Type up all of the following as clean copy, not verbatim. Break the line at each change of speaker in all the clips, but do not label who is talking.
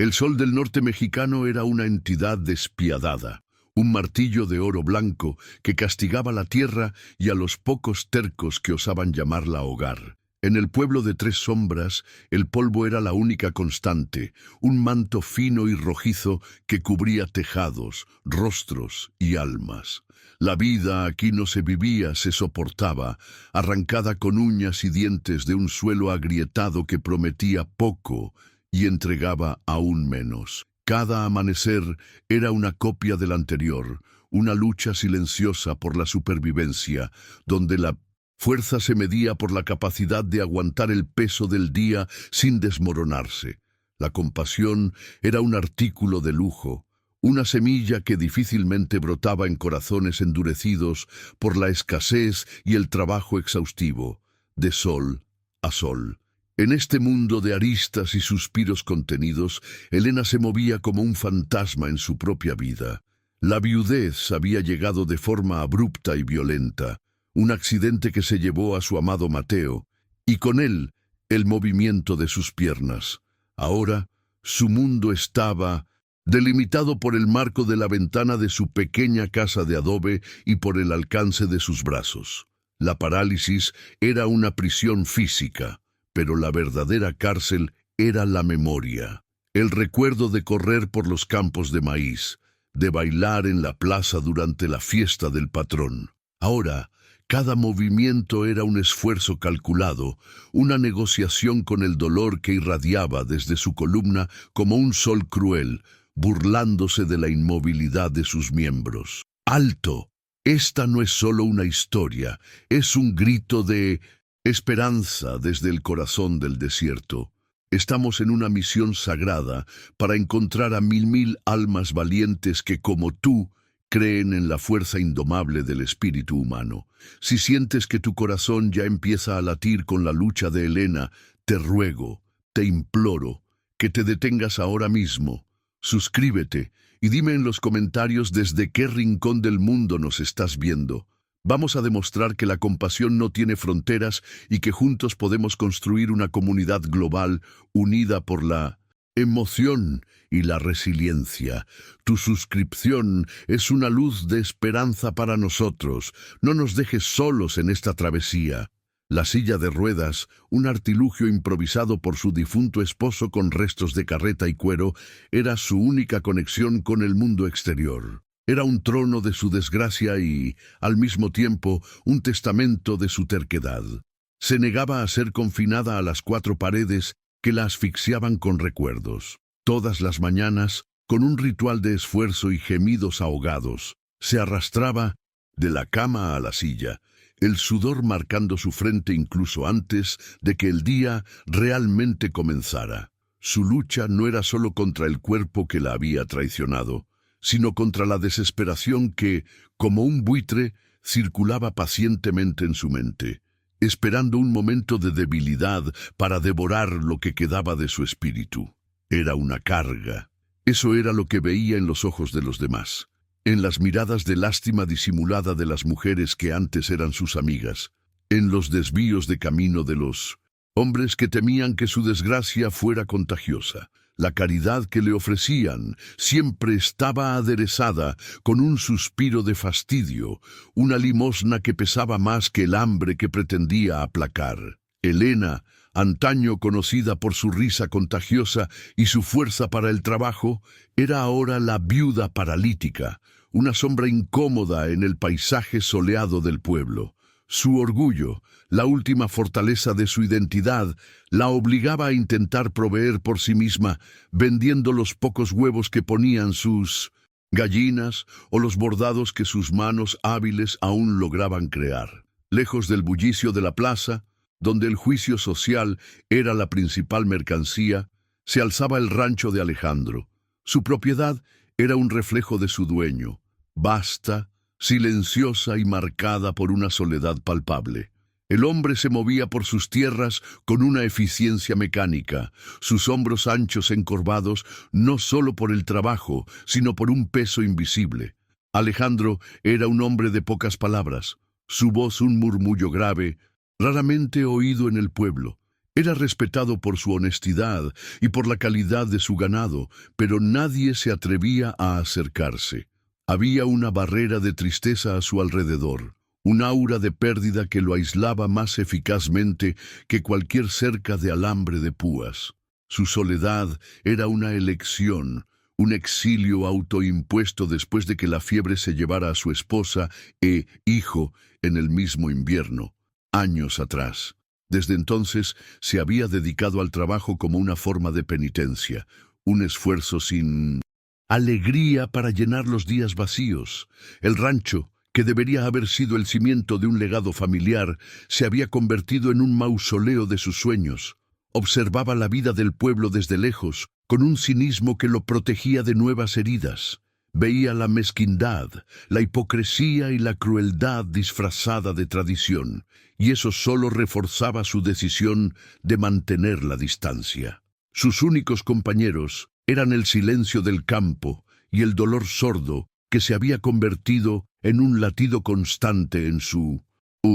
El sol del norte mexicano era una entidad despiadada, un martillo de oro blanco que castigaba la tierra y a los pocos tercos que osaban llamarla hogar. En el pueblo de Tres Sombras, el polvo era la única constante, un manto fino y rojizo que cubría tejados, rostros y almas. La vida aquí no se vivía, se soportaba, arrancada con uñas y dientes de un suelo agrietado que prometía poco y entregaba aún menos. Cada amanecer era una copia del anterior, una lucha silenciosa por la supervivencia, donde la fuerza se medía por la capacidad de aguantar el peso del día sin desmoronarse. La compasión era un artículo de lujo, una semilla que difícilmente brotaba en corazones endurecidos por la escasez y el trabajo exhaustivo, de sol a sol. En este mundo de aristas y suspiros contenidos, Elena se movía como un fantasma en su propia vida. La viudez había llegado de forma abrupta y violenta, un accidente que se llevó a su amado Mateo, y con él el movimiento de sus piernas. Ahora, su mundo estaba delimitado por el marco de la ventana de su pequeña casa de adobe y por el alcance de sus brazos. La parálisis era una prisión física, pero la verdadera cárcel era la memoria. El recuerdo de correr por los campos de maíz, de bailar en la plaza durante la fiesta del patrón. Ahora, cada movimiento era un esfuerzo calculado, una negociación con el dolor que irradiaba desde su columna como un sol cruel, burlándose de la inmovilidad de sus miembros. ¡Alto! Esta no es solo una historia, es un grito de esperanza desde el corazón del desierto. Estamos en una misión sagrada para encontrar a mil almas valientes que, como tú, creen en la fuerza indomable del espíritu humano. Si sientes que tu corazón ya empieza a latir con la lucha de Elena, te ruego, te imploro, que te detengas ahora mismo. Suscríbete y dime en los comentarios desde qué rincón del mundo nos estás viendo. Vamos a demostrar que la compasión no tiene fronteras y que juntos podemos construir una comunidad global unida por la emoción y la resiliencia. Tu suscripción es una luz de esperanza para nosotros. No nos dejes solos en esta travesía. La silla de ruedas, un artilugio improvisado por su difunto esposo con restos de carreta y cuero, era su única conexión con el mundo exterior. Era un trono de su desgracia y, al mismo tiempo, un testamento de su terquedad. Se negaba a ser confinada a las cuatro paredes que la asfixiaban con recuerdos. Todas las mañanas, con un ritual de esfuerzo y gemidos ahogados, se arrastraba de la cama a la silla, el sudor marcando su frente incluso antes de que el día realmente comenzara. Su lucha no era solo contra el cuerpo que la había traicionado, sino contra la desesperación que, como un buitre, circulaba pacientemente en su mente, esperando un momento de debilidad para devorar lo que quedaba de su espíritu. Era una carga. Eso era lo que veía en los ojos de los demás, en las miradas de lástima disimulada de las mujeres que antes eran sus amigas, en los desvíos de camino de los hombres que temían que su desgracia fuera contagiosa. La caridad que le ofrecían siempre estaba aderezada con un suspiro de fastidio, una limosna que pesaba más que el hambre que pretendía aplacar. Elena, antaño conocida por su risa contagiosa y su fuerza para el trabajo, era ahora la viuda paralítica, una sombra incómoda en el paisaje soleado del pueblo. Su orgullo, la última fortaleza de su identidad, la obligaba a intentar proveer por sí misma, vendiendo los pocos huevos que ponían sus gallinas o los bordados que sus manos hábiles aún lograban crear. Lejos del bullicio de la plaza, donde el juicio social era la principal mercancía, se alzaba el rancho de Alejandro. Su propiedad era un reflejo de su dueño, vasta, silenciosa y marcada por una soledad palpable. El hombre se movía por sus tierras con una eficiencia mecánica, sus hombros anchos encorvados no solo por el trabajo, sino por un peso invisible. Alejandro era un hombre de pocas palabras, su voz un murmullo grave, raramente oído en el pueblo. Era respetado por su honestidad y por la calidad de su ganado, pero nadie se atrevía a acercarse. Había una barrera de tristeza a su alrededor, un aura de pérdida que lo aislaba más eficazmente que cualquier cerca de alambre de púas. Su soledad era una elección, un exilio autoimpuesto después de que la fiebre se llevara a su esposa e hijo en el mismo invierno, años atrás. Desde entonces se había dedicado al trabajo como una forma de penitencia, un esfuerzo sin alegría para llenar los días vacíos. El rancho, que debería haber sido el cimiento de un legado familiar, se había convertido en un mausoleo de sus sueños. Observaba la vida del pueblo desde lejos, con un cinismo que lo protegía de nuevas heridas. Veía la mezquindad, la hipocresía y la crueldad disfrazada de tradición, y eso solo reforzaba su decisión de mantener la distancia. Sus únicos compañeros eran el silencio del campo y el dolor sordo que se había convertido en un latido constante en su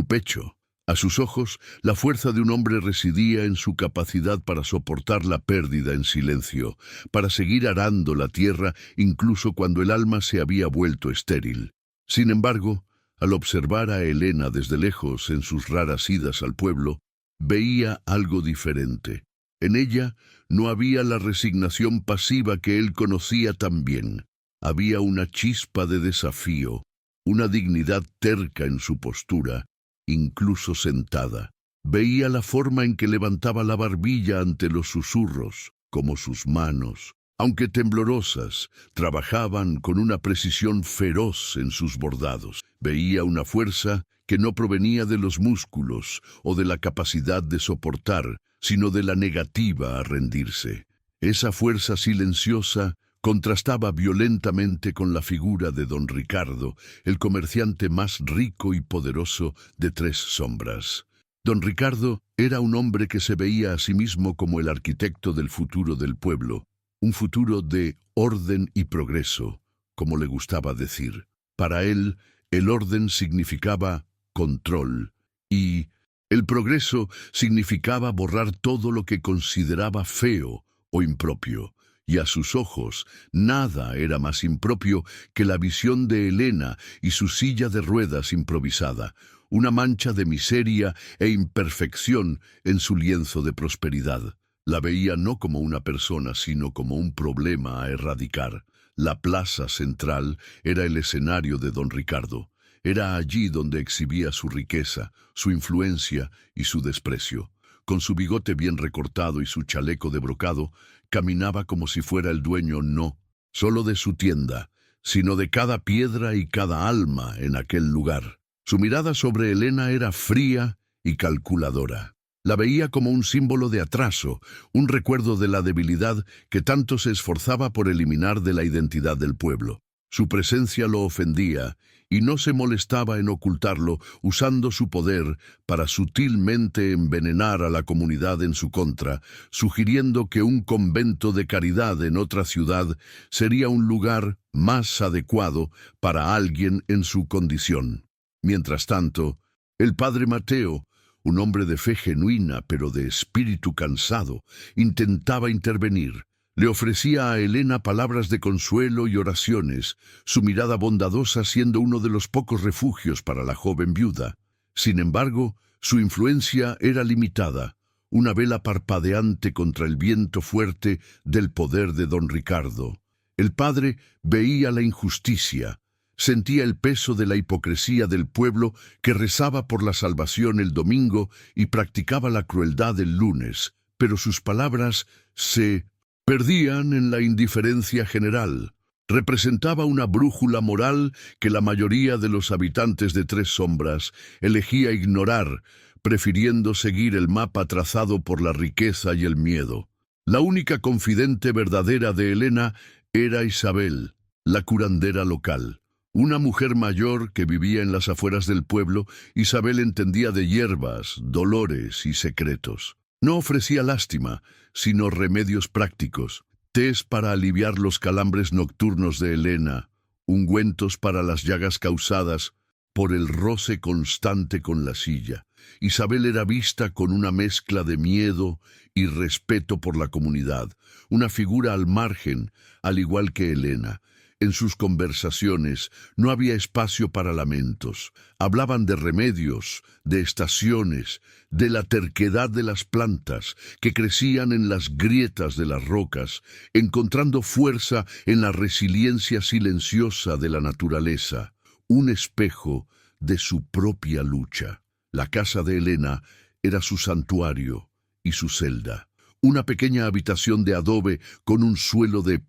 pecho. A sus ojos, la fuerza de un hombre residía en su capacidad para soportar la pérdida en silencio, para seguir arando la tierra incluso cuando el alma se había vuelto estéril. Sin embargo, al observar a Elena desde lejos en sus raras idas al pueblo, veía algo diferente. En ella no había la resignación pasiva que él conocía tan bien. Había una chispa de desafío, una dignidad terca en su postura, incluso sentada. Veía la forma en que levantaba la barbilla ante los susurros, como sus manos, aunque temblorosas, trabajaban con una precisión feroz en sus bordados. Veía una fuerza que no provenía de los músculos o de la capacidad de soportar, sino de la negativa a rendirse. Esa fuerza silenciosa contrastaba violentamente con la figura de don Ricardo, el comerciante más rico y poderoso de Tres Sombras. Don Ricardo era un hombre que se veía a sí mismo como el arquitecto del futuro del pueblo, un futuro de orden y progreso, como le gustaba decir. Para él, el orden significaba control y el progreso significaba borrar todo lo que consideraba feo o impropio. Y a sus ojos nada era más impropio que la visión de Elena y su silla de ruedas improvisada, una mancha de miseria e imperfección en su lienzo de prosperidad. La veía no como una persona, sino como un problema a erradicar. La plaza central era el escenario de don Ricardo. Era allí donde exhibía su riqueza, su influencia y su desprecio. Con su bigote bien recortado y su chaleco de brocado, caminaba como si fuera el dueño no solo de su tienda, sino de cada piedra y cada alma en aquel lugar. Su mirada sobre Elena era fría y calculadora. La veía como un símbolo de atraso, un recuerdo de la debilidad que tanto se esforzaba por eliminar de la identidad del pueblo. Su presencia lo ofendía y no se molestaba en ocultarlo, usando su poder para sutilmente envenenar a la comunidad en su contra, sugiriendo que un convento de caridad en otra ciudad sería un lugar más adecuado para alguien en su condición. Mientras tanto, el padre Mateo, un hombre de fe genuina pero de espíritu cansado, intentaba intervenir. Le ofrecía a Elena palabras de consuelo y oraciones, su mirada bondadosa siendo uno de los pocos refugios para la joven viuda. Sin embargo, su influencia era limitada, una vela parpadeante contra el viento fuerte del poder de don Ricardo. El padre veía la injusticia, sentía el peso de la hipocresía del pueblo que rezaba por la salvación el domingo y practicaba la crueldad el lunes, pero sus palabras se perdían en la indiferencia general. Representaba una brújula moral que la mayoría de los habitantes de Tres Sombras elegía ignorar, prefiriendo seguir el mapa trazado por la riqueza y el miedo. La única confidente verdadera de Elena era Isabel, la curandera local. Una mujer mayor que vivía en las afueras del pueblo, Isabel entendía de hierbas, dolores y secretos. No ofrecía lástima, sino remedios prácticos, tés para aliviar los calambres nocturnos de Elena, ungüentos para las llagas causadas por el roce constante con la silla. Isabel era vista con una mezcla de miedo y respeto por la comunidad, una figura al margen, al igual que Elena. En sus conversaciones no había espacio para lamentos. Hablaban de remedios, de estaciones, de la terquedad de las plantas que crecían en las grietas de las rocas, encontrando fuerza en la resiliencia silenciosa de la naturaleza, un espejo de su propia lucha. La casa de Elena era su santuario y su celda, una pequeña habitación de adobe con un suelo de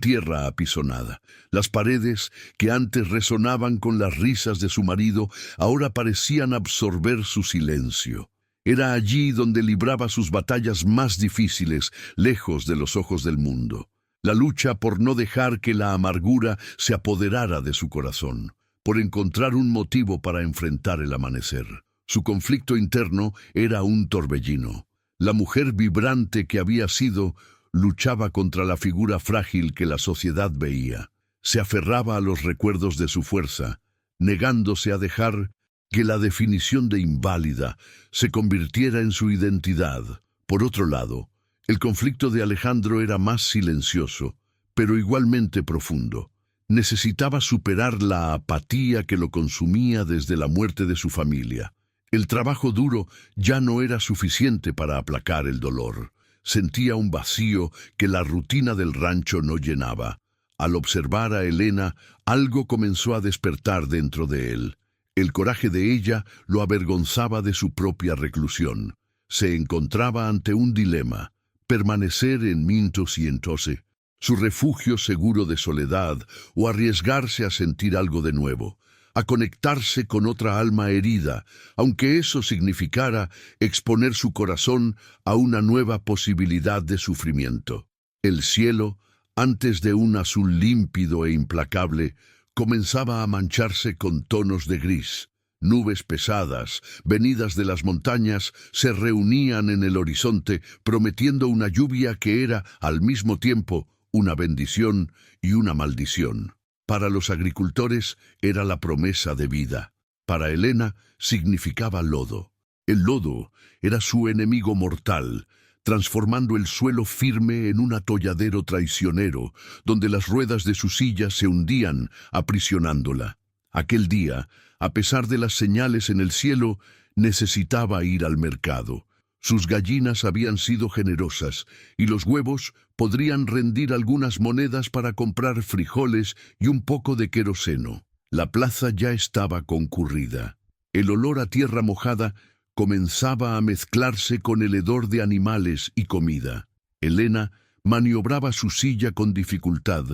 tierra apisonada. Las paredes, que antes resonaban con las risas de su marido, ahora parecían absorber su silencio. Era allí donde libraba sus batallas más difíciles, lejos de los ojos del mundo. La lucha por no dejar que la amargura se apoderara de su corazón, por encontrar un motivo para enfrentar el amanecer. Su conflicto interno era un torbellino. La mujer vibrante que había sido luchaba contra la figura frágil que la sociedad veía. Se aferraba a los recuerdos de su fuerza, negándose a dejar que la definición de inválida se convirtiera en su identidad. Por otro lado, el conflicto de Alejandro era más silencioso, pero igualmente profundo. Necesitaba superar la apatía que lo consumía desde la muerte de su familia. El trabajo duro ya no era suficiente para aplacar el dolor. Sentía un vacío que la rutina del rancho no llenaba. Al observar a Elena, algo comenzó a despertar dentro de él. El coraje de ella lo avergonzaba de su propia reclusión. Se encontraba ante un dilema: permanecer en Mintos y Entose, su refugio seguro de soledad, o arriesgarse a sentir algo de nuevo, a conectarse con otra alma herida, aunque eso significara exponer su corazón a una nueva posibilidad de sufrimiento. El cielo, antes de un azul límpido e implacable, comenzaba a mancharse con tonos de gris. Nubes pesadas, venidas de las montañas, se reunían en el horizonte, prometiendo una lluvia que era, al mismo tiempo, una bendición y una maldición. Para los agricultores era la promesa de vida. Para Elena significaba lodo. El lodo era su enemigo mortal, transformando el suelo firme en un atolladero traicionero, donde las ruedas de su silla se hundían, aprisionándola. Aquel día, a pesar de las señales en el cielo, necesitaba ir al mercado. Sus gallinas habían sido generosas, y los huevos podrían rendir algunas monedas para comprar frijoles y un poco de queroseno. La plaza ya estaba concurrida. El olor a tierra mojada comenzaba a mezclarse con el hedor de animales y comida. Elena maniobraba su silla con dificultad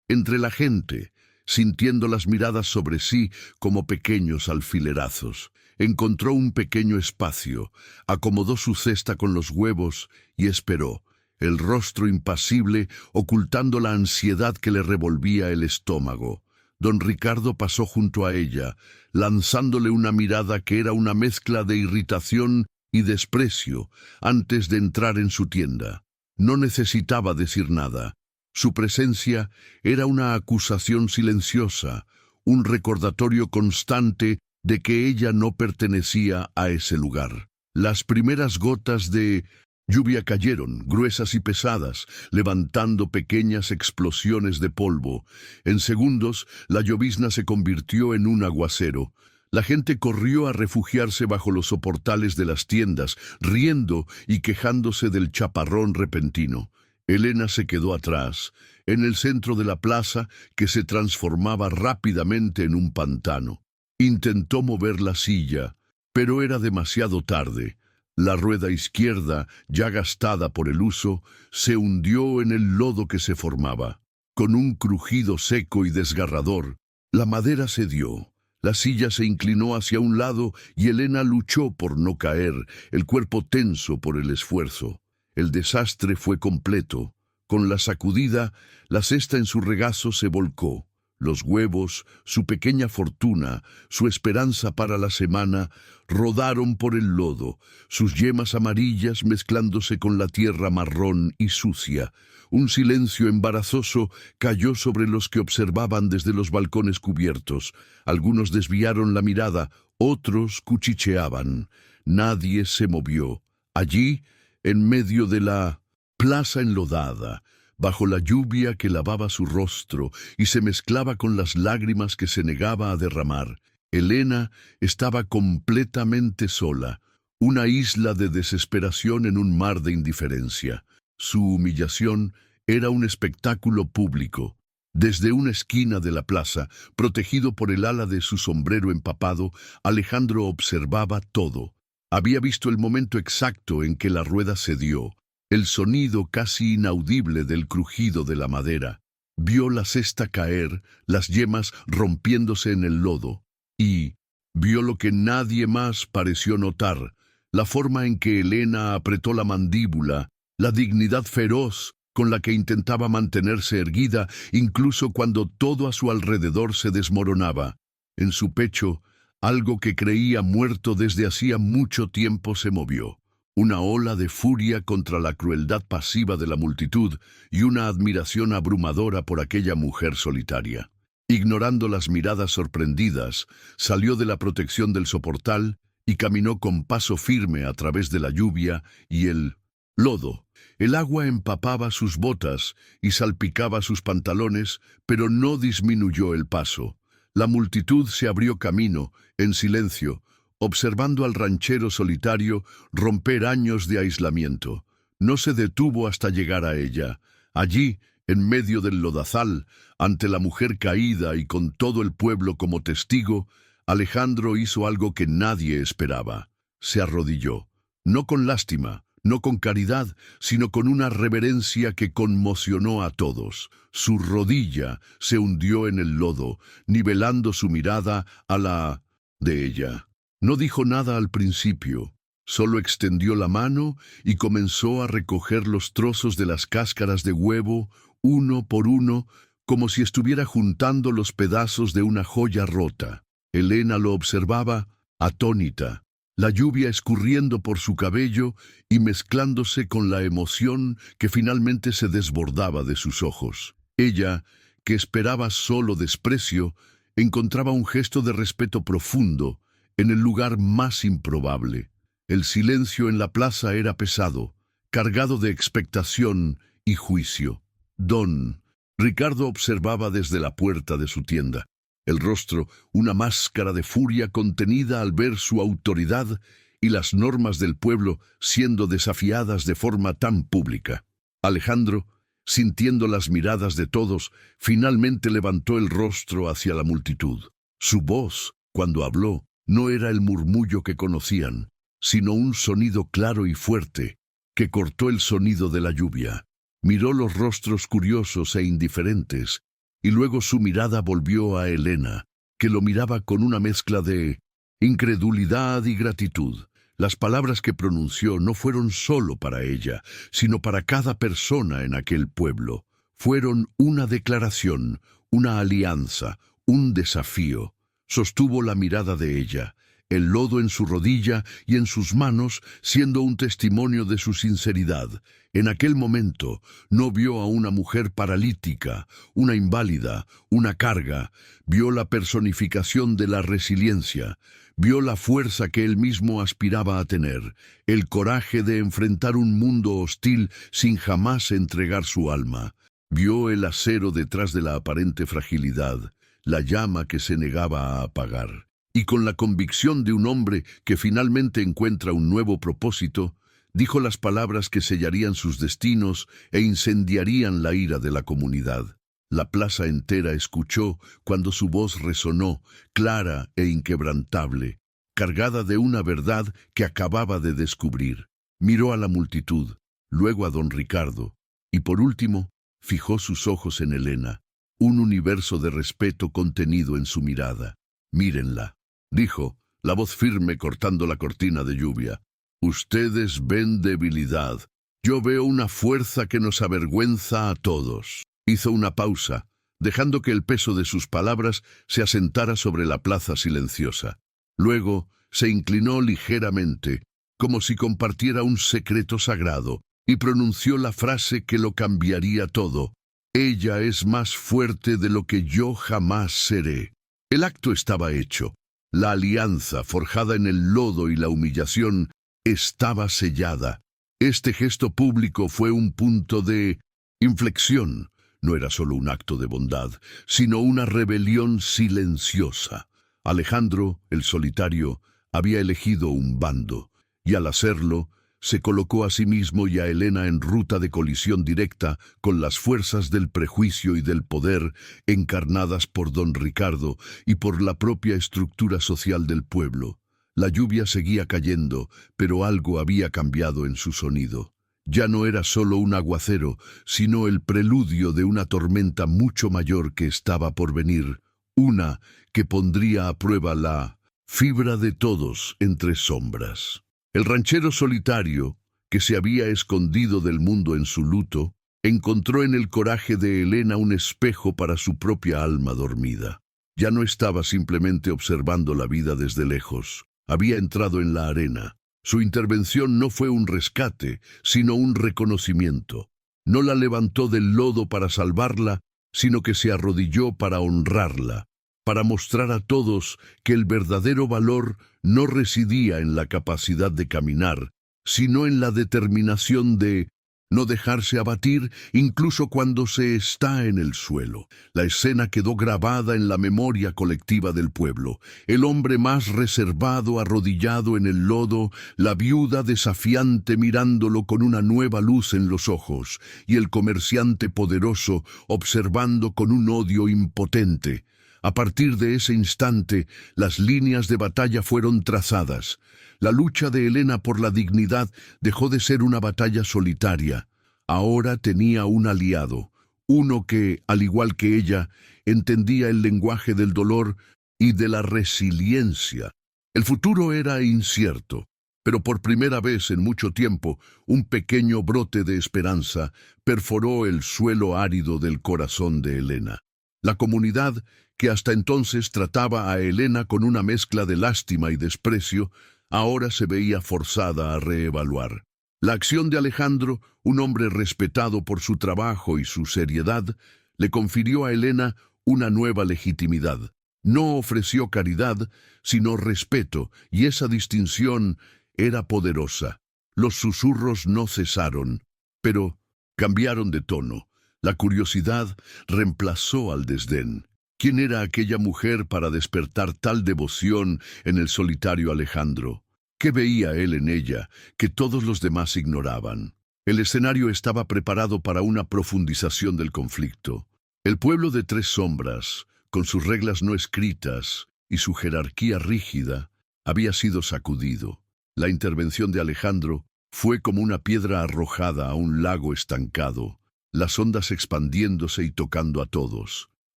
entre la gente, sintiendo las miradas sobre sí como pequeños alfilerazos. Encontró un pequeño espacio, acomodó su cesta con los huevos y esperó, el rostro impasible ocultando la ansiedad que le revolvía el estómago. Don Ricardo pasó junto a ella, lanzándole una mirada que era una mezcla de irritación y desprecio antes de entrar en su tienda. No necesitaba decir nada. Su presencia era una acusación silenciosa, un recordatorio constante de que ella no pertenecía a ese lugar. Las primeras gotas de lluvia cayeron, gruesas y pesadas, levantando pequeñas explosiones de polvo. En segundos, la llovizna se convirtió en un aguacero. La gente corrió a refugiarse bajo los soportales de las tiendas, riendo y quejándose del chaparrón repentino. Elena se quedó atrás, en el centro de la plaza, que se transformaba rápidamente en un pantano. Intentó mover la silla, pero era demasiado tarde. La rueda izquierda, ya gastada por el uso, se hundió en el lodo que se formaba. Con un crujido seco y desgarrador, la madera cedió. La silla se inclinó hacia un lado y Elena luchó por no caer, el cuerpo tenso por el esfuerzo. El desastre fue completo. Con la sacudida, la cesta en su regazo se volcó. Los huevos, su pequeña fortuna, su esperanza para la semana, rodaron por el lodo, sus yemas amarillas mezclándose con la tierra marrón y sucia. Un silencio embarazoso cayó sobre los que observaban desde los balcones cubiertos. Algunos desviaron la mirada, otros cuchicheaban. Nadie se movió. Allí, en medio de la plaza enlodada, bajo la lluvia que lavaba su rostro y se mezclaba con las lágrimas que se negaba a derramar, Helena estaba completamente sola, una isla de desesperación en un mar de indiferencia. Su humillación era un espectáculo público. Desde una esquina de la plaza, protegido por el ala de su sombrero empapado, Alejandro observaba todo. Había visto el momento exacto en que la rueda cedió, el sonido casi inaudible del crujido de la madera. Vio la cesta caer, las yemas rompiéndose en el lodo, y vio lo que nadie más pareció notar, la forma en que Helena apretó la mandíbula, la dignidad feroz con la que intentaba mantenerse erguida, incluso cuando todo a su alrededor se desmoronaba. En su pecho, algo que creía muerto desde hacía mucho tiempo se movió. Una ola de furia contra la crueldad pasiva de la multitud y una admiración abrumadora por aquella mujer solitaria. Ignorando las miradas sorprendidas, salió de la protección del soportal y caminó con paso firme a través de la lluvia y el lodo. El agua empapaba sus botas y salpicaba sus pantalones, pero no disminuyó el paso. La multitud se abrió camino, en silencio, observando al ranchero solitario romper años de aislamiento. No se detuvo hasta llegar a ella. Allí, en medio del lodazal, ante la mujer caída y con todo el pueblo como testigo, Alejandro hizo algo que nadie esperaba. Se arrodilló, no con lástima, no con caridad, sino con una reverencia que conmocionó a todos. Su rodilla se hundió en el lodo, nivelando su mirada a la de ella. No dijo nada al principio, solo extendió la mano y comenzó a recoger los trozos de las cáscaras de huevo, uno por uno, como si estuviera juntando los pedazos de una joya rota. Helena lo observaba, atónita, la lluvia escurriendo por su cabello y mezclándose con la emoción que finalmente se desbordaba de sus ojos. Ella, que esperaba solo desprecio, encontraba un gesto de respeto profundo en el lugar más improbable. El silencio en la plaza era pesado, cargado de expectación y juicio. Don Ricardo observaba desde la puerta de su tienda. El rostro, una máscara de furia contenida al ver su autoridad y las normas del pueblo siendo desafiadas de forma tan pública. Alejandro, sintiendo las miradas de todos, finalmente levantó el rostro hacia la multitud. Su voz, cuando habló, no era el murmullo que conocían, sino un sonido claro y fuerte, que cortó el sonido de la lluvia. Miró los rostros curiosos e indiferentes, y luego su mirada volvió a Helena, que lo miraba con una mezcla de incredulidad y gratitud. Las palabras que pronunció no fueron solo para ella, sino para cada persona en aquel pueblo. Fueron una declaración, una alianza, un desafío. Sostuvo la mirada de ella, el lodo en su rodilla y en sus manos, siendo un testimonio de su sinceridad. En aquel momento no vio a una mujer paralítica, una inválida, una carga. Vio la personificación de la resiliencia. Vio la fuerza que él mismo aspiraba a tener, el coraje de enfrentar un mundo hostil sin jamás entregar su alma. Vio el acero detrás de la aparente fragilidad, la llama que se negaba a apagar. Y con la convicción de un hombre que finalmente encuentra un nuevo propósito, dijo las palabras que sellarían sus destinos e incendiarían la ira de la comunidad. La plaza entera escuchó cuando su voz resonó, clara e inquebrantable, cargada de una verdad que acababa de descubrir. Miró a la multitud, luego a don Ricardo, y por último, fijó sus ojos en Helena, un universo de respeto contenido en su mirada. «Mírenla», dijo, la voz firme cortando la cortina de lluvia. «Ustedes ven debilidad. Yo veo una fuerza que nos avergüenza a todos». Hizo una pausa, dejando que el peso de sus palabras se asentara sobre la plaza silenciosa. Luego se inclinó ligeramente, como si compartiera un secreto sagrado, y pronunció la frase que lo cambiaría todo. Ella es más fuerte de lo que yo jamás seré. El acto estaba hecho. La alianza, forjada en el lodo y la humillación, estaba sellada. Este gesto público fue un punto de inflexión. No era solo un acto de bondad, sino una rebelión silenciosa. Alejandro, el solitario, había elegido un bando, y al hacerlo, se colocó a sí mismo y a Helena en ruta de colisión directa con las fuerzas del prejuicio y del poder encarnadas por don Ricardo y por la propia estructura social del pueblo. La lluvia seguía cayendo, pero algo había cambiado en su sonido. Ya no era solo un aguacero, sino el preludio de una tormenta mucho mayor que estaba por venir, una que pondría a prueba la fibra de todos entre sombras. El ranchero solitario, que se había escondido del mundo en su luto, encontró en el coraje de Helena un espejo para su propia alma dormida. Ya no estaba simplemente observando la vida desde lejos. Había entrado en la arena. Su intervención no fue un rescate, sino un reconocimiento. No la levantó del lodo para salvarla, sino que se arrodilló para honrarla, para mostrar a todos que el verdadero valor no residía en la capacidad de caminar, sino en la determinación de no dejarse abatir incluso cuando se está en el suelo. La escena quedó grabada en la memoria colectiva del pueblo. El hombre más reservado arrodillado en el lodo, la viuda desafiante mirándolo con una nueva luz en los ojos, y el comerciante poderoso observando con un odio impotente. A partir de ese instante, las líneas de batalla fueron trazadas. La lucha de Helena por la dignidad dejó de ser una batalla solitaria. Ahora tenía un aliado, uno que, al igual que ella, entendía el lenguaje del dolor y de la resiliencia. El futuro era incierto, pero por primera vez en mucho tiempo, un pequeño brote de esperanza perforó el suelo árido del corazón de Helena. La comunidad, que hasta entonces trataba a Helena con una mezcla de lástima y desprecio, ahora se veía forzada a reevaluar. La acción de Alejandro, un hombre respetado por su trabajo y su seriedad, le confirió a Helena una nueva legitimidad. No ofreció caridad, sino respeto, y esa distinción era poderosa. Los susurros no cesaron, pero cambiaron de tono. La curiosidad reemplazó al desdén. ¿Quién era aquella mujer para despertar tal devoción en el solitario Alejandro? ¿Qué veía él en ella que todos los demás ignoraban? El escenario estaba preparado para una profundización del conflicto. El pueblo de Tres Sombras, con sus reglas no escritas y su jerarquía rígida, había sido sacudido. La intervención de Alejandro fue como una piedra arrojada a un lago estancado, las ondas expandiéndose y tocando a todos.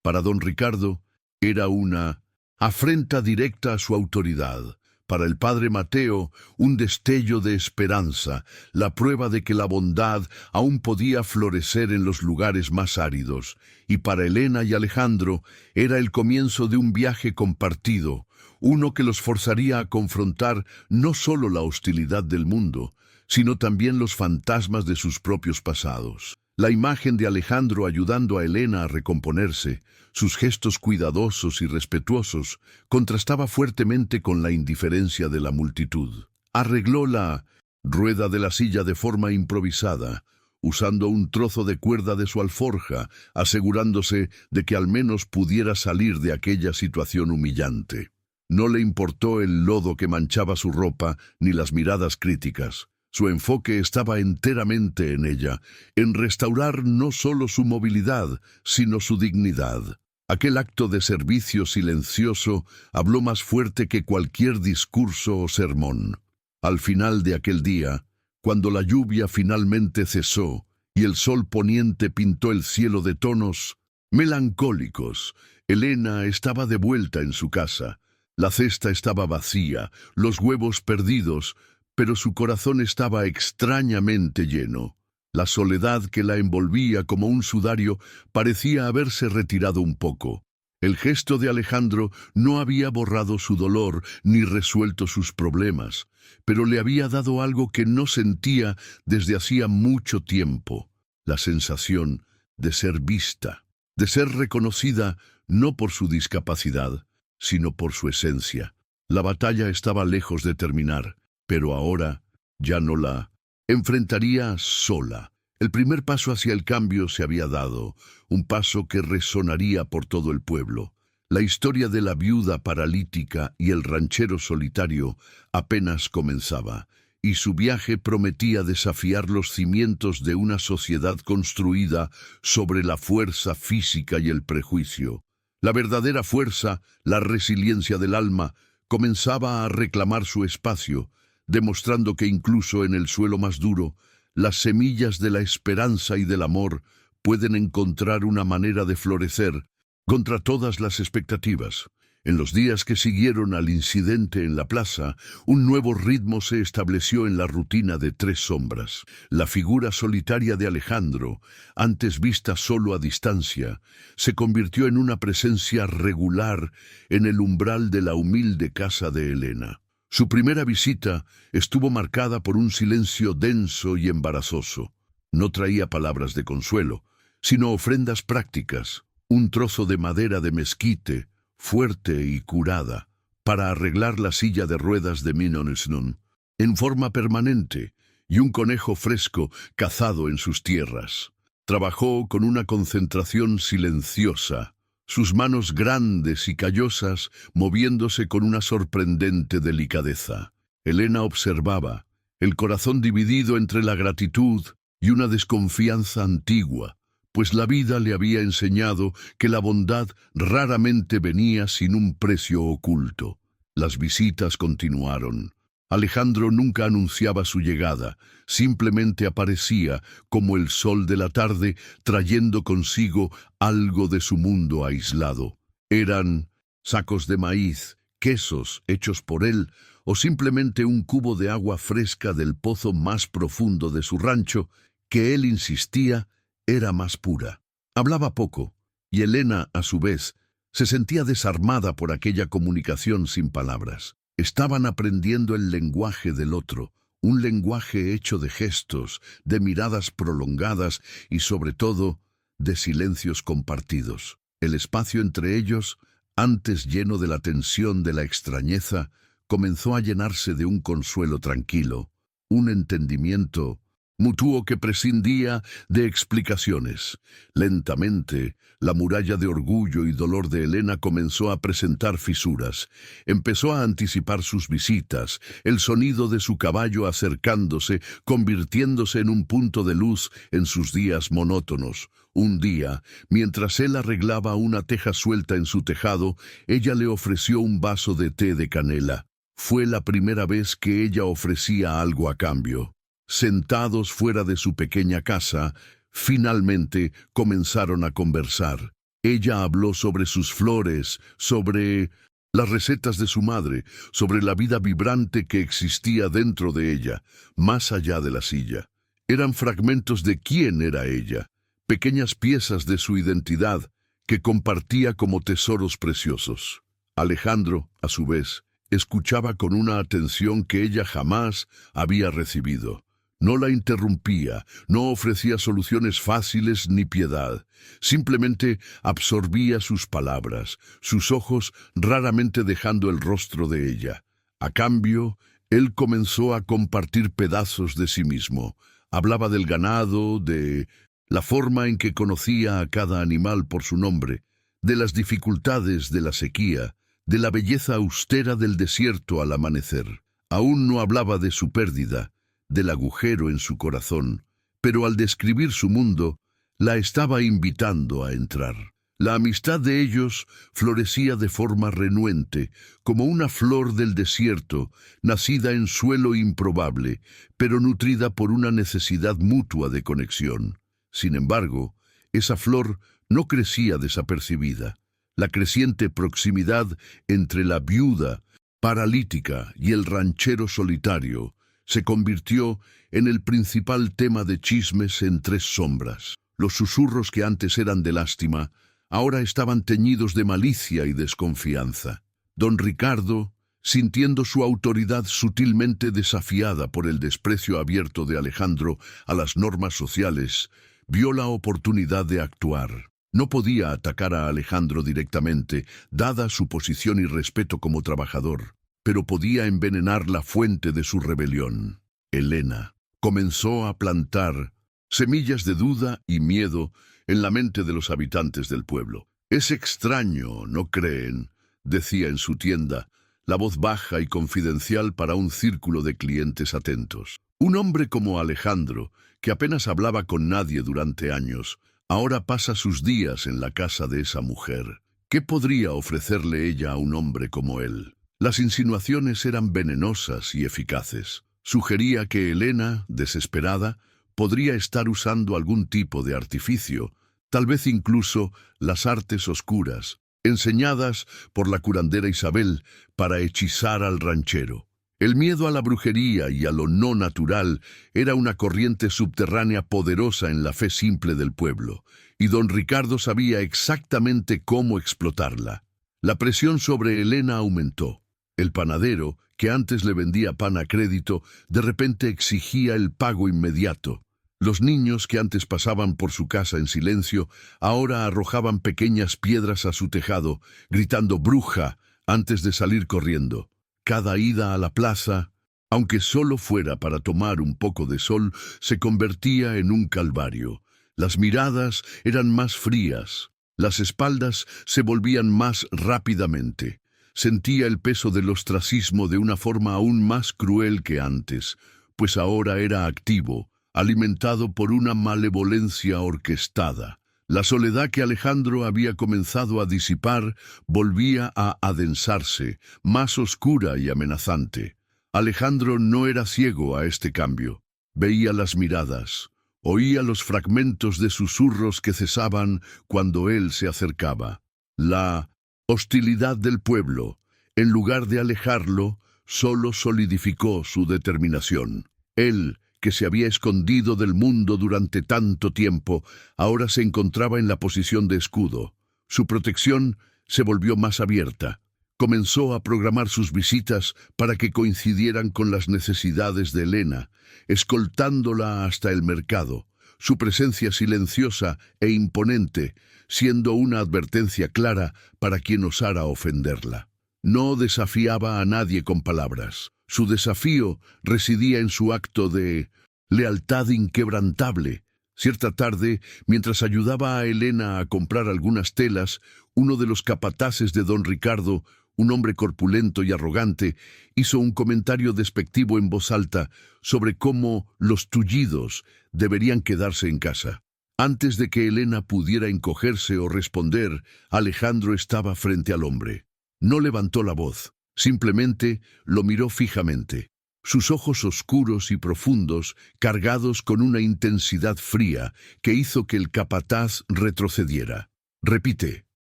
Para don Ricardo era una afrenta directa a su autoridad. Para el padre Mateo, un destello de esperanza, la prueba de que la bondad aún podía florecer en los lugares más áridos. Y para Helena y Alejandro era el comienzo de un viaje compartido, uno que los forzaría a confrontar no solo la hostilidad del mundo, sino también los fantasmas de sus propios pasados. La imagen de Alejandro ayudando a Helena a recomponerse, sus gestos cuidadosos y respetuosos, contrastaba fuertemente con la indiferencia de la multitud. Arregló la rueda de la silla de forma improvisada, usando un trozo de cuerda de su alforja, asegurándose de que al menos pudiera salir de aquella situación humillante. No le importó el lodo que manchaba su ropa ni las miradas críticas. Su enfoque estaba enteramente en ella, en restaurar no solo su movilidad, sino su dignidad. Aquel acto de servicio silencioso habló más fuerte que cualquier discurso o sermón. Al final de aquel día, cuando la lluvia finalmente cesó y el sol poniente pintó el cielo de tonos melancólicos, Helena estaba de vuelta en su casa. La cesta estaba vacía, los huevos perdidos, pero su corazón estaba extrañamente lleno. La soledad que la envolvía como un sudario parecía haberse retirado un poco. El gesto de Alejandro no había borrado su dolor ni resuelto sus problemas, pero le había dado algo que no sentía desde hacía mucho tiempo: la sensación de ser vista, de ser reconocida no por su discapacidad, sino por su esencia. La batalla estaba lejos de terminar, pero ahora ya no la enfrentaría sola. El primer paso hacia el cambio se había dado, un paso que resonaría por todo el pueblo. La historia de la viuda paralítica y el ranchero solitario apenas comenzaba, y su viaje prometía desafiar los cimientos de una sociedad construida sobre la fuerza física y el prejuicio. La verdadera fuerza, la resiliencia del alma, comenzaba a reclamar su espacio, demostrando que incluso en el suelo más duro, las semillas de la esperanza y del amor pueden encontrar una manera de florecer contra todas las expectativas. En los días que siguieron al incidente en la plaza, un nuevo ritmo se estableció en la rutina de Tres Sombras. La figura solitaria de Alejandro, antes vista solo a distancia, se convirtió en una presencia regular en el umbral de la humilde casa de Elena. Su primera visita estuvo marcada por un silencio denso y embarazoso. No traía palabras de consuelo, sino ofrendas prácticas: un trozo de madera de mezquite, fuerte y curada, para arreglar la silla de ruedas de Minonesnun, en forma permanente, y un conejo fresco cazado en sus tierras. Trabajó con una concentración silenciosa, sus manos grandes y callosas moviéndose con una sorprendente delicadeza. Elena observaba, el corazón dividido entre la gratitud y una desconfianza antigua, pues la vida le había enseñado que la bondad raramente venía sin un precio oculto. Las visitas continuaron. Alejandro nunca anunciaba su llegada, simplemente aparecía como el sol de la tarde, trayendo consigo algo de su mundo aislado. Eran sacos de maíz, quesos hechos por él, o simplemente un cubo de agua fresca del pozo más profundo de su rancho, que él insistía era más pura. Hablaba poco, y Elena, a su vez, se sentía desarmada por aquella comunicación sin palabras. Estaban aprendiendo el lenguaje del otro, un lenguaje hecho de gestos, de miradas prolongadas y, sobre todo, de silencios compartidos. El espacio entre ellos, antes lleno de la tensión de la extrañeza, comenzó a llenarse de un consuelo tranquilo, un entendimiento mutuo que prescindía de explicaciones. Lentamente, la muralla de orgullo y dolor de Elena comenzó a presentar fisuras. Empezó a anticipar sus visitas, el sonido de su caballo acercándose, convirtiéndose en un punto de luz en sus días monótonos. Un día, mientras él arreglaba una teja suelta en su tejado, ella le ofreció un vaso de té de canela. Fue la primera vez que ella ofrecía algo a cambio. Sentados fuera de su pequeña casa, finalmente comenzaron a conversar. Ella habló sobre sus flores, sobre las recetas de su madre, sobre la vida vibrante que existía dentro de ella, más allá de la silla. Eran fragmentos de quién era ella, pequeñas piezas de su identidad que compartía como tesoros preciosos. Alejandro, a su vez, escuchaba con una atención que ella jamás había recibido. No la interrumpía, no ofrecía soluciones fáciles ni piedad. Simplemente absorbía sus palabras, sus ojos raramente dejando el rostro de ella. A cambio, él comenzó a compartir pedazos de sí mismo. Hablaba del ganado, de la forma en que conocía a cada animal por su nombre, de las dificultades de la sequía, de la belleza austera del desierto al amanecer. Aún no hablaba de su pérdida, del agujero en su corazón, pero al describir su mundo, la estaba invitando a entrar. La amistad de ellos florecía de forma renuente, como una flor del desierto, nacida en suelo improbable, pero nutrida por una necesidad mutua de conexión. Sin embargo, esa flor no crecía desapercibida. La creciente proximidad entre la viuda paralítica y el ranchero solitario se convirtió en el principal tema de chismes en Tres Sombras. Los susurros que antes eran de lástima, ahora estaban teñidos de malicia y desconfianza. Don Ricardo, sintiendo su autoridad sutilmente desafiada por el desprecio abierto de Alejandro a las normas sociales, vio la oportunidad de actuar. No podía atacar a Alejandro directamente, dada su posición y respeto como trabajador, pero podía envenenar la fuente de su rebelión. Elena comenzó a plantar semillas de duda y miedo en la mente de los habitantes del pueblo. «Es extraño, ¿no creen?», decía en su tienda, la voz baja y confidencial para un círculo de clientes atentos. Un hombre como Alejandro, que apenas hablaba con nadie durante años, ahora pasa sus días en la casa de esa mujer. ¿Qué podría ofrecerle ella a un hombre como él? Las insinuaciones eran venenosas y eficaces. Sugería que Elena, desesperada, podría estar usando algún tipo de artificio, tal vez incluso las artes oscuras, enseñadas por la curandera Isabel para hechizar al ranchero. El miedo a la brujería y a lo no natural era una corriente subterránea poderosa en la fe simple del pueblo, y don Ricardo sabía exactamente cómo explotarla. La presión sobre Elena aumentó. El panadero, que antes le vendía pan a crédito, de repente exigía el pago inmediato. Los niños que antes pasaban por su casa en silencio, ahora arrojaban pequeñas piedras a su tejado, gritando «bruja» antes de salir corriendo. Cada ida a la plaza, aunque solo fuera para tomar un poco de sol, se convertía en un calvario. Las miradas eran más frías, las espaldas se volvían más rápidamente. Sentía el peso del ostracismo de una forma aún más cruel que antes, pues ahora era activo, alimentado por una malevolencia orquestada. La soledad que Alejandro había comenzado a disipar volvía a adensarse, más oscura y amenazante. Alejandro no era ciego a este cambio. Veía las miradas, oía los fragmentos de susurros que cesaban cuando él se acercaba. La hostilidad del pueblo, en lugar de alejarlo, solo solidificó su determinación. Él, que se había escondido del mundo durante tanto tiempo, ahora se encontraba en la posición de escudo. Su protección se volvió más abierta. Comenzó a programar sus visitas para que coincidieran con las necesidades de Elena, escoltándola hasta el mercado, su presencia silenciosa e imponente, siendo una advertencia clara para quien osara ofenderla. No desafiaba a nadie con palabras. Su desafío residía en su acto de lealtad inquebrantable. Cierta tarde, mientras ayudaba a Elena a comprar algunas telas, uno de los capataces de don Ricardo, un hombre corpulento y arrogante, hizo un comentario despectivo en voz alta sobre cómo los tullidos deberían quedarse en casa. Antes de que Elena pudiera encogerse o responder, Alejandro estaba frente al hombre. No levantó la voz. Simplemente lo miró fijamente. Sus ojos oscuros y profundos, cargados con una intensidad fría, que hizo que el capataz retrocediera. «Repite,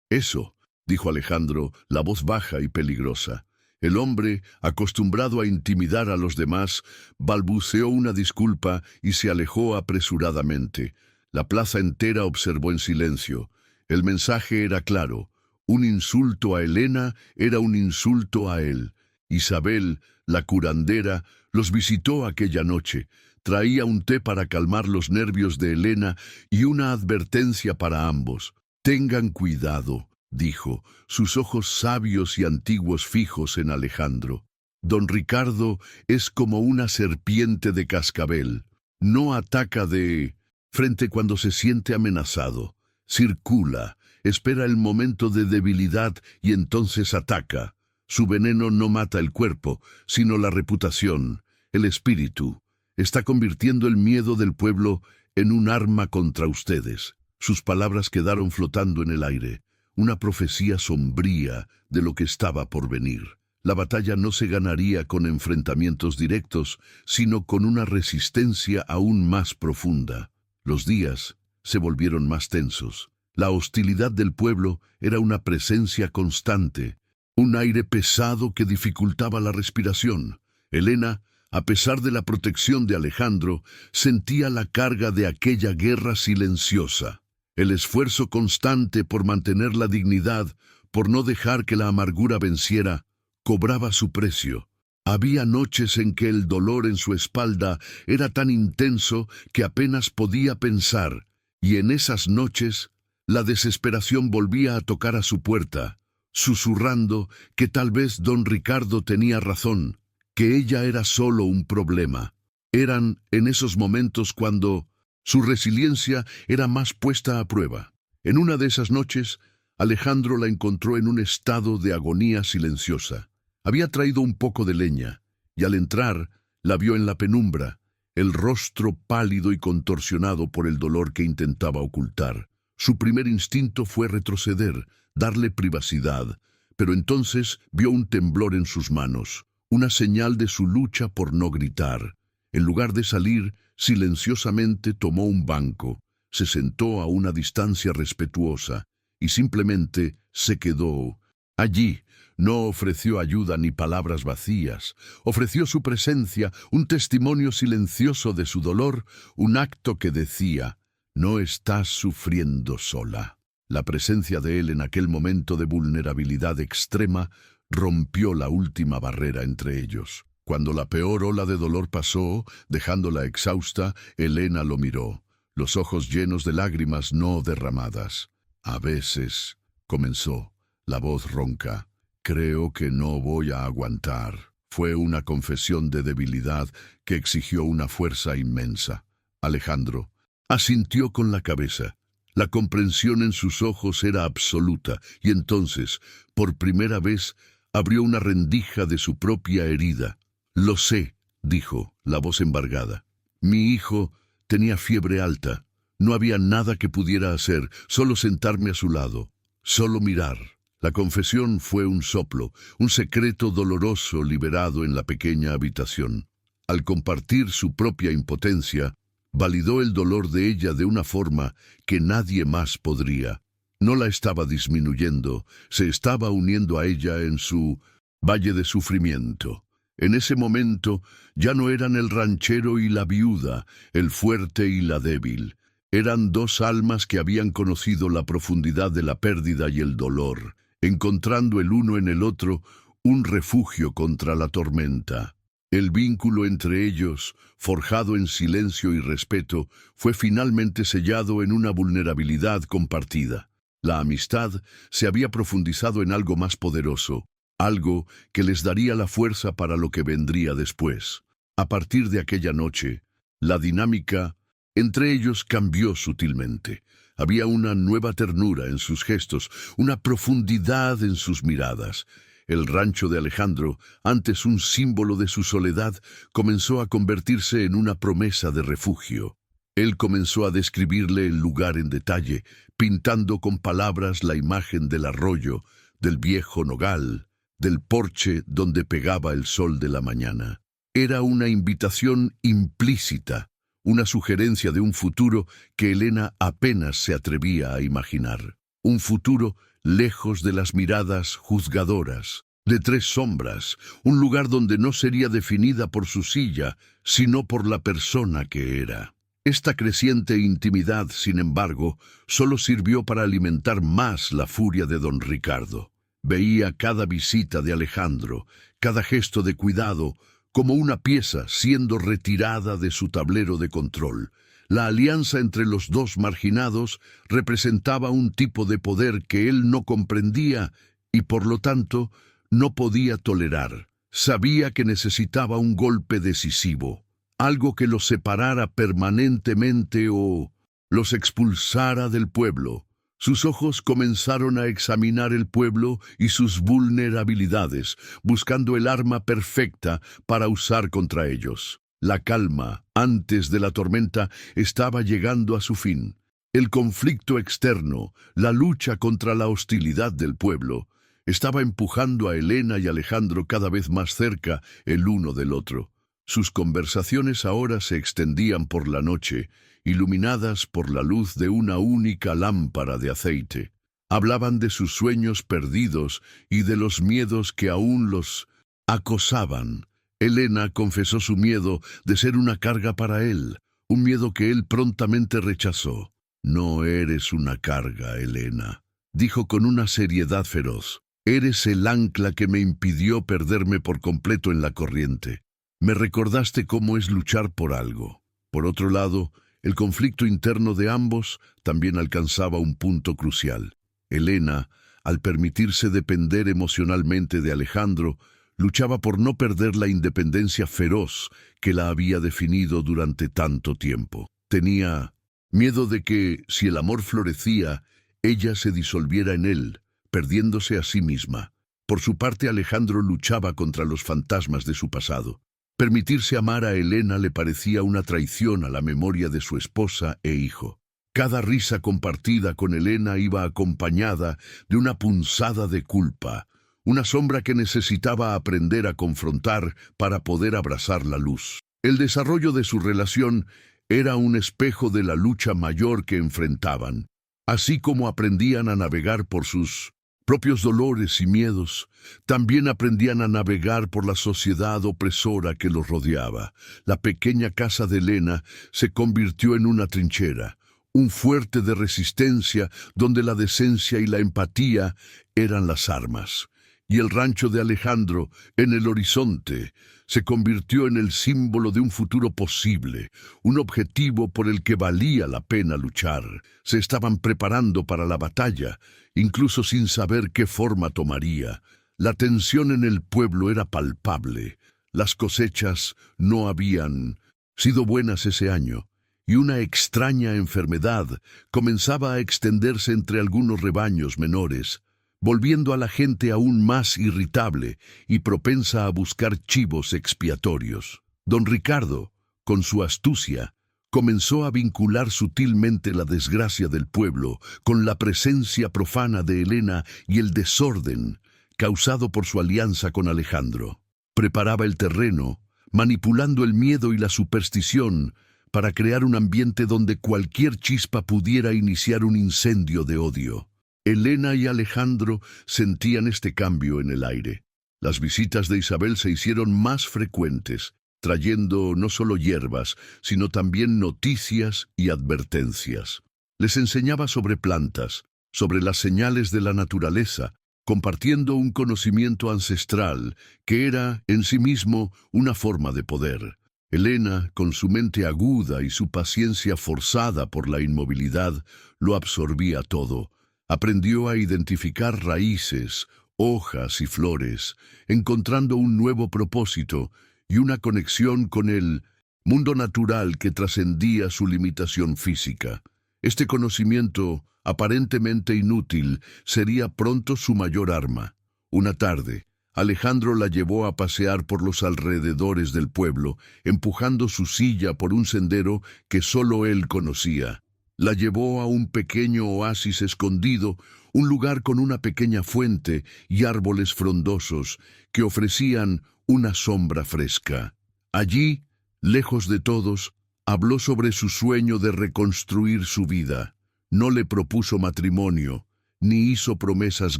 eso», dijo Alejandro, la voz baja y peligrosa. El hombre, acostumbrado a intimidar a los demás, balbuceó una disculpa y se alejó apresuradamente. La plaza entera observó en silencio. El mensaje era claro. Un insulto a Elena era un insulto a él. Isabel, la curandera, los visitó aquella noche. Traía un té para calmar los nervios de Elena y una advertencia para ambos. «Tengan cuidado», dijo, sus ojos sabios y antiguos fijos en Alejandro. «Don Ricardo es como una serpiente de cascabel. No ataca de frente cuando se siente amenazado. Circula, espera el momento de debilidad y entonces ataca. Su veneno no mata el cuerpo, sino la reputación, el espíritu. Está convirtiendo el miedo del pueblo en un arma contra ustedes». Sus palabras quedaron flotando en el aire, una profecía sombría de lo que estaba por venir. La batalla no se ganaría con enfrentamientos directos, sino con una resistencia aún más profunda. Los días se volvieron más tensos. La hostilidad del pueblo era una presencia constante, un aire pesado que dificultaba la respiración. Elena, A pesar de la protección de Alejandro, sentía la carga de aquella guerra silenciosa. El esfuerzo constante por mantener la dignidad, por no dejar que la amargura venciera, cobraba su precio. Había noches en que el dolor en su espalda era tan intenso que apenas podía pensar, y en esas noches la desesperación volvía a tocar a su puerta, susurrando que tal vez don Ricardo tenía razón, que ella era solo un problema. Eran en esos momentos cuando su resiliencia era más puesta a prueba. En una de esas noches, Alejandro la encontró en un estado de agonía silenciosa. Había traído un poco de leña, y al entrar, la vio en la penumbra, el rostro pálido y contorsionado por el dolor que intentaba ocultar. Su primer instinto fue retroceder, darle privacidad, pero entonces vio un temblor en sus manos, una señal de su lucha por no gritar. En lugar de salir, silenciosamente tomó un banco, se sentó a una distancia respetuosa y simplemente se quedó allí. No ofreció ayuda ni palabras vacías, ofreció su presencia, un testimonio silencioso de su dolor, un acto que decía: no estás sufriendo sola. La presencia de él en aquel momento de vulnerabilidad extrema rompió la última barrera entre ellos. Cuando la peor ola de dolor pasó, dejándola exhausta, Elena lo miró, los ojos llenos de lágrimas no derramadas. A veces, comenzó, la voz ronca, creo que no voy a aguantar. Fue una confesión de debilidad que exigió una fuerza inmensa. Alejandro asintió con la cabeza. La comprensión en sus ojos era absoluta, y entonces, por primera vez, abrió una rendija de su propia herida. Lo sé, dijo, la voz embargada. Mi hijo tenía fiebre alta. No había nada que pudiera hacer, solo sentarme a su lado, solo mirar. La confesión fue un soplo, un secreto doloroso liberado en la pequeña habitación. Al compartir su propia impotencia, validó el dolor de ella de una forma que nadie más podría. No la estaba disminuyendo, se estaba uniendo a ella en su valle de sufrimiento. En ese momento ya no eran el ranchero y la viuda, el fuerte y la débil. Eran dos almas que habían conocido la profundidad de la pérdida y el dolor, encontrando el uno en el otro un refugio contra la tormenta. El vínculo entre ellos, forjado en silencio y respeto, fue finalmente sellado en una vulnerabilidad compartida. La amistad se había profundizado en algo más poderoso, algo que les daría la fuerza para lo que vendría después. A partir de aquella noche, la dinámica entre ellos cambió sutilmente. Había una nueva ternura en sus gestos, una profundidad en sus miradas. El rancho de Alejandro, antes un símbolo de su soledad, comenzó a convertirse en una promesa de refugio. Él comenzó a describirle el lugar en detalle, pintando con palabras la imagen del arroyo, del viejo nogal, del porche donde pegaba el sol de la mañana. Era una invitación implícita, una sugerencia de un futuro que Elena apenas se atrevía a imaginar. Un futuro lejos de las miradas juzgadoras, de tres sombras, un lugar donde no sería definida por su silla, sino por la persona que era. Esta creciente intimidad, sin embargo, solo sirvió para alimentar más la furia de don Ricardo. Veía cada visita de Alejandro, cada gesto de cuidado, como una pieza siendo retirada de su tablero de control. La alianza entre los dos marginados representaba un tipo de poder que él no comprendía y, por lo tanto, no podía tolerar. Sabía que necesitaba un golpe decisivo, algo que los separara permanentemente o los expulsara del pueblo. Sus ojos comenzaron a examinar el pueblo y sus vulnerabilidades, buscando el arma perfecta para usar contra ellos. La calma, antes de la tormenta, estaba llegando a su fin. El conflicto externo, la lucha contra la hostilidad del pueblo, estaba empujando a Elena y Alejandro cada vez más cerca el uno del otro. Sus conversaciones ahora se extendían por la noche, iluminadas por la luz de una única lámpara de aceite. Hablaban de sus sueños perdidos y de los miedos que aún los acosaban. Elena confesó su miedo de ser una carga para él, un miedo que él prontamente rechazó. «No eres una carga, Elena», dijo con una seriedad feroz. «Eres el ancla que me impidió perderme por completo en la corriente. Me recordaste cómo es luchar por algo». Por otro lado, el conflicto interno de ambos también alcanzaba un punto crucial. Elena, al permitirse depender emocionalmente de Alejandro, luchaba por no perder la independencia feroz que la había definido durante tanto tiempo. Tenía miedo de que, si el amor florecía, ella se disolviera en él, perdiéndose a sí misma. Por su parte, Alejandro luchaba contra los fantasmas de su pasado. Permitirse amar a Elena le parecía una traición a la memoria de su esposa e hijo. Cada risa compartida con Elena iba acompañada de una punzada de culpa, una sombra que necesitaba aprender a confrontar para poder abrazar la luz. El desarrollo de su relación era un espejo de la lucha mayor que enfrentaban. Así como aprendían a navegar por sus propios dolores y miedos, también aprendían a navegar por la sociedad opresora que los rodeaba. La pequeña casa de Elena se convirtió en una trinchera, un fuerte de resistencia donde la decencia y la empatía eran las armas. Y el rancho de Alejandro, en el horizonte, se convirtió en el símbolo de un futuro posible, un objetivo por el que valía la pena luchar. Se estaban preparando para la batalla, incluso sin saber qué forma tomaría. La tensión en el pueblo era palpable. Las cosechas no habían sido buenas ese año, y una extraña enfermedad comenzaba a extenderse entre algunos rebaños menores, volviendo a la gente aún más irritable y propensa a buscar chivos expiatorios. Don Ricardo, con su astucia, comenzó a vincular sutilmente la desgracia del pueblo con la presencia profana de Elena y el desorden causado por su alianza con Alejandro. Preparaba el terreno, manipulando el miedo y la superstición para crear un ambiente donde cualquier chispa pudiera iniciar un incendio de odio. Elena y Alejandro sentían este cambio en el aire. Las visitas de Isabel se hicieron más frecuentes, trayendo no solo hierbas, sino también noticias y advertencias. Les enseñaba sobre plantas, sobre las señales de la naturaleza, compartiendo un conocimiento ancestral que era en sí mismo una forma de poder. Elena, con su mente aguda y su paciencia forzada por la inmovilidad, lo absorbía todo. Aprendió a identificar raíces, hojas y flores, encontrando un nuevo propósito y una conexión con el mundo natural que trascendía su limitación física. Este conocimiento, aparentemente inútil, sería pronto su mayor arma. Una tarde, Alejandro la llevó a pasear por los alrededores del pueblo, empujando su silla por un sendero que solo él conocía. La llevó a un pequeño oasis escondido, un lugar con una pequeña fuente y árboles frondosos que ofrecían una sombra fresca. Allí, lejos de todos, habló sobre su sueño de reconstruir su vida. No le propuso matrimonio, ni hizo promesas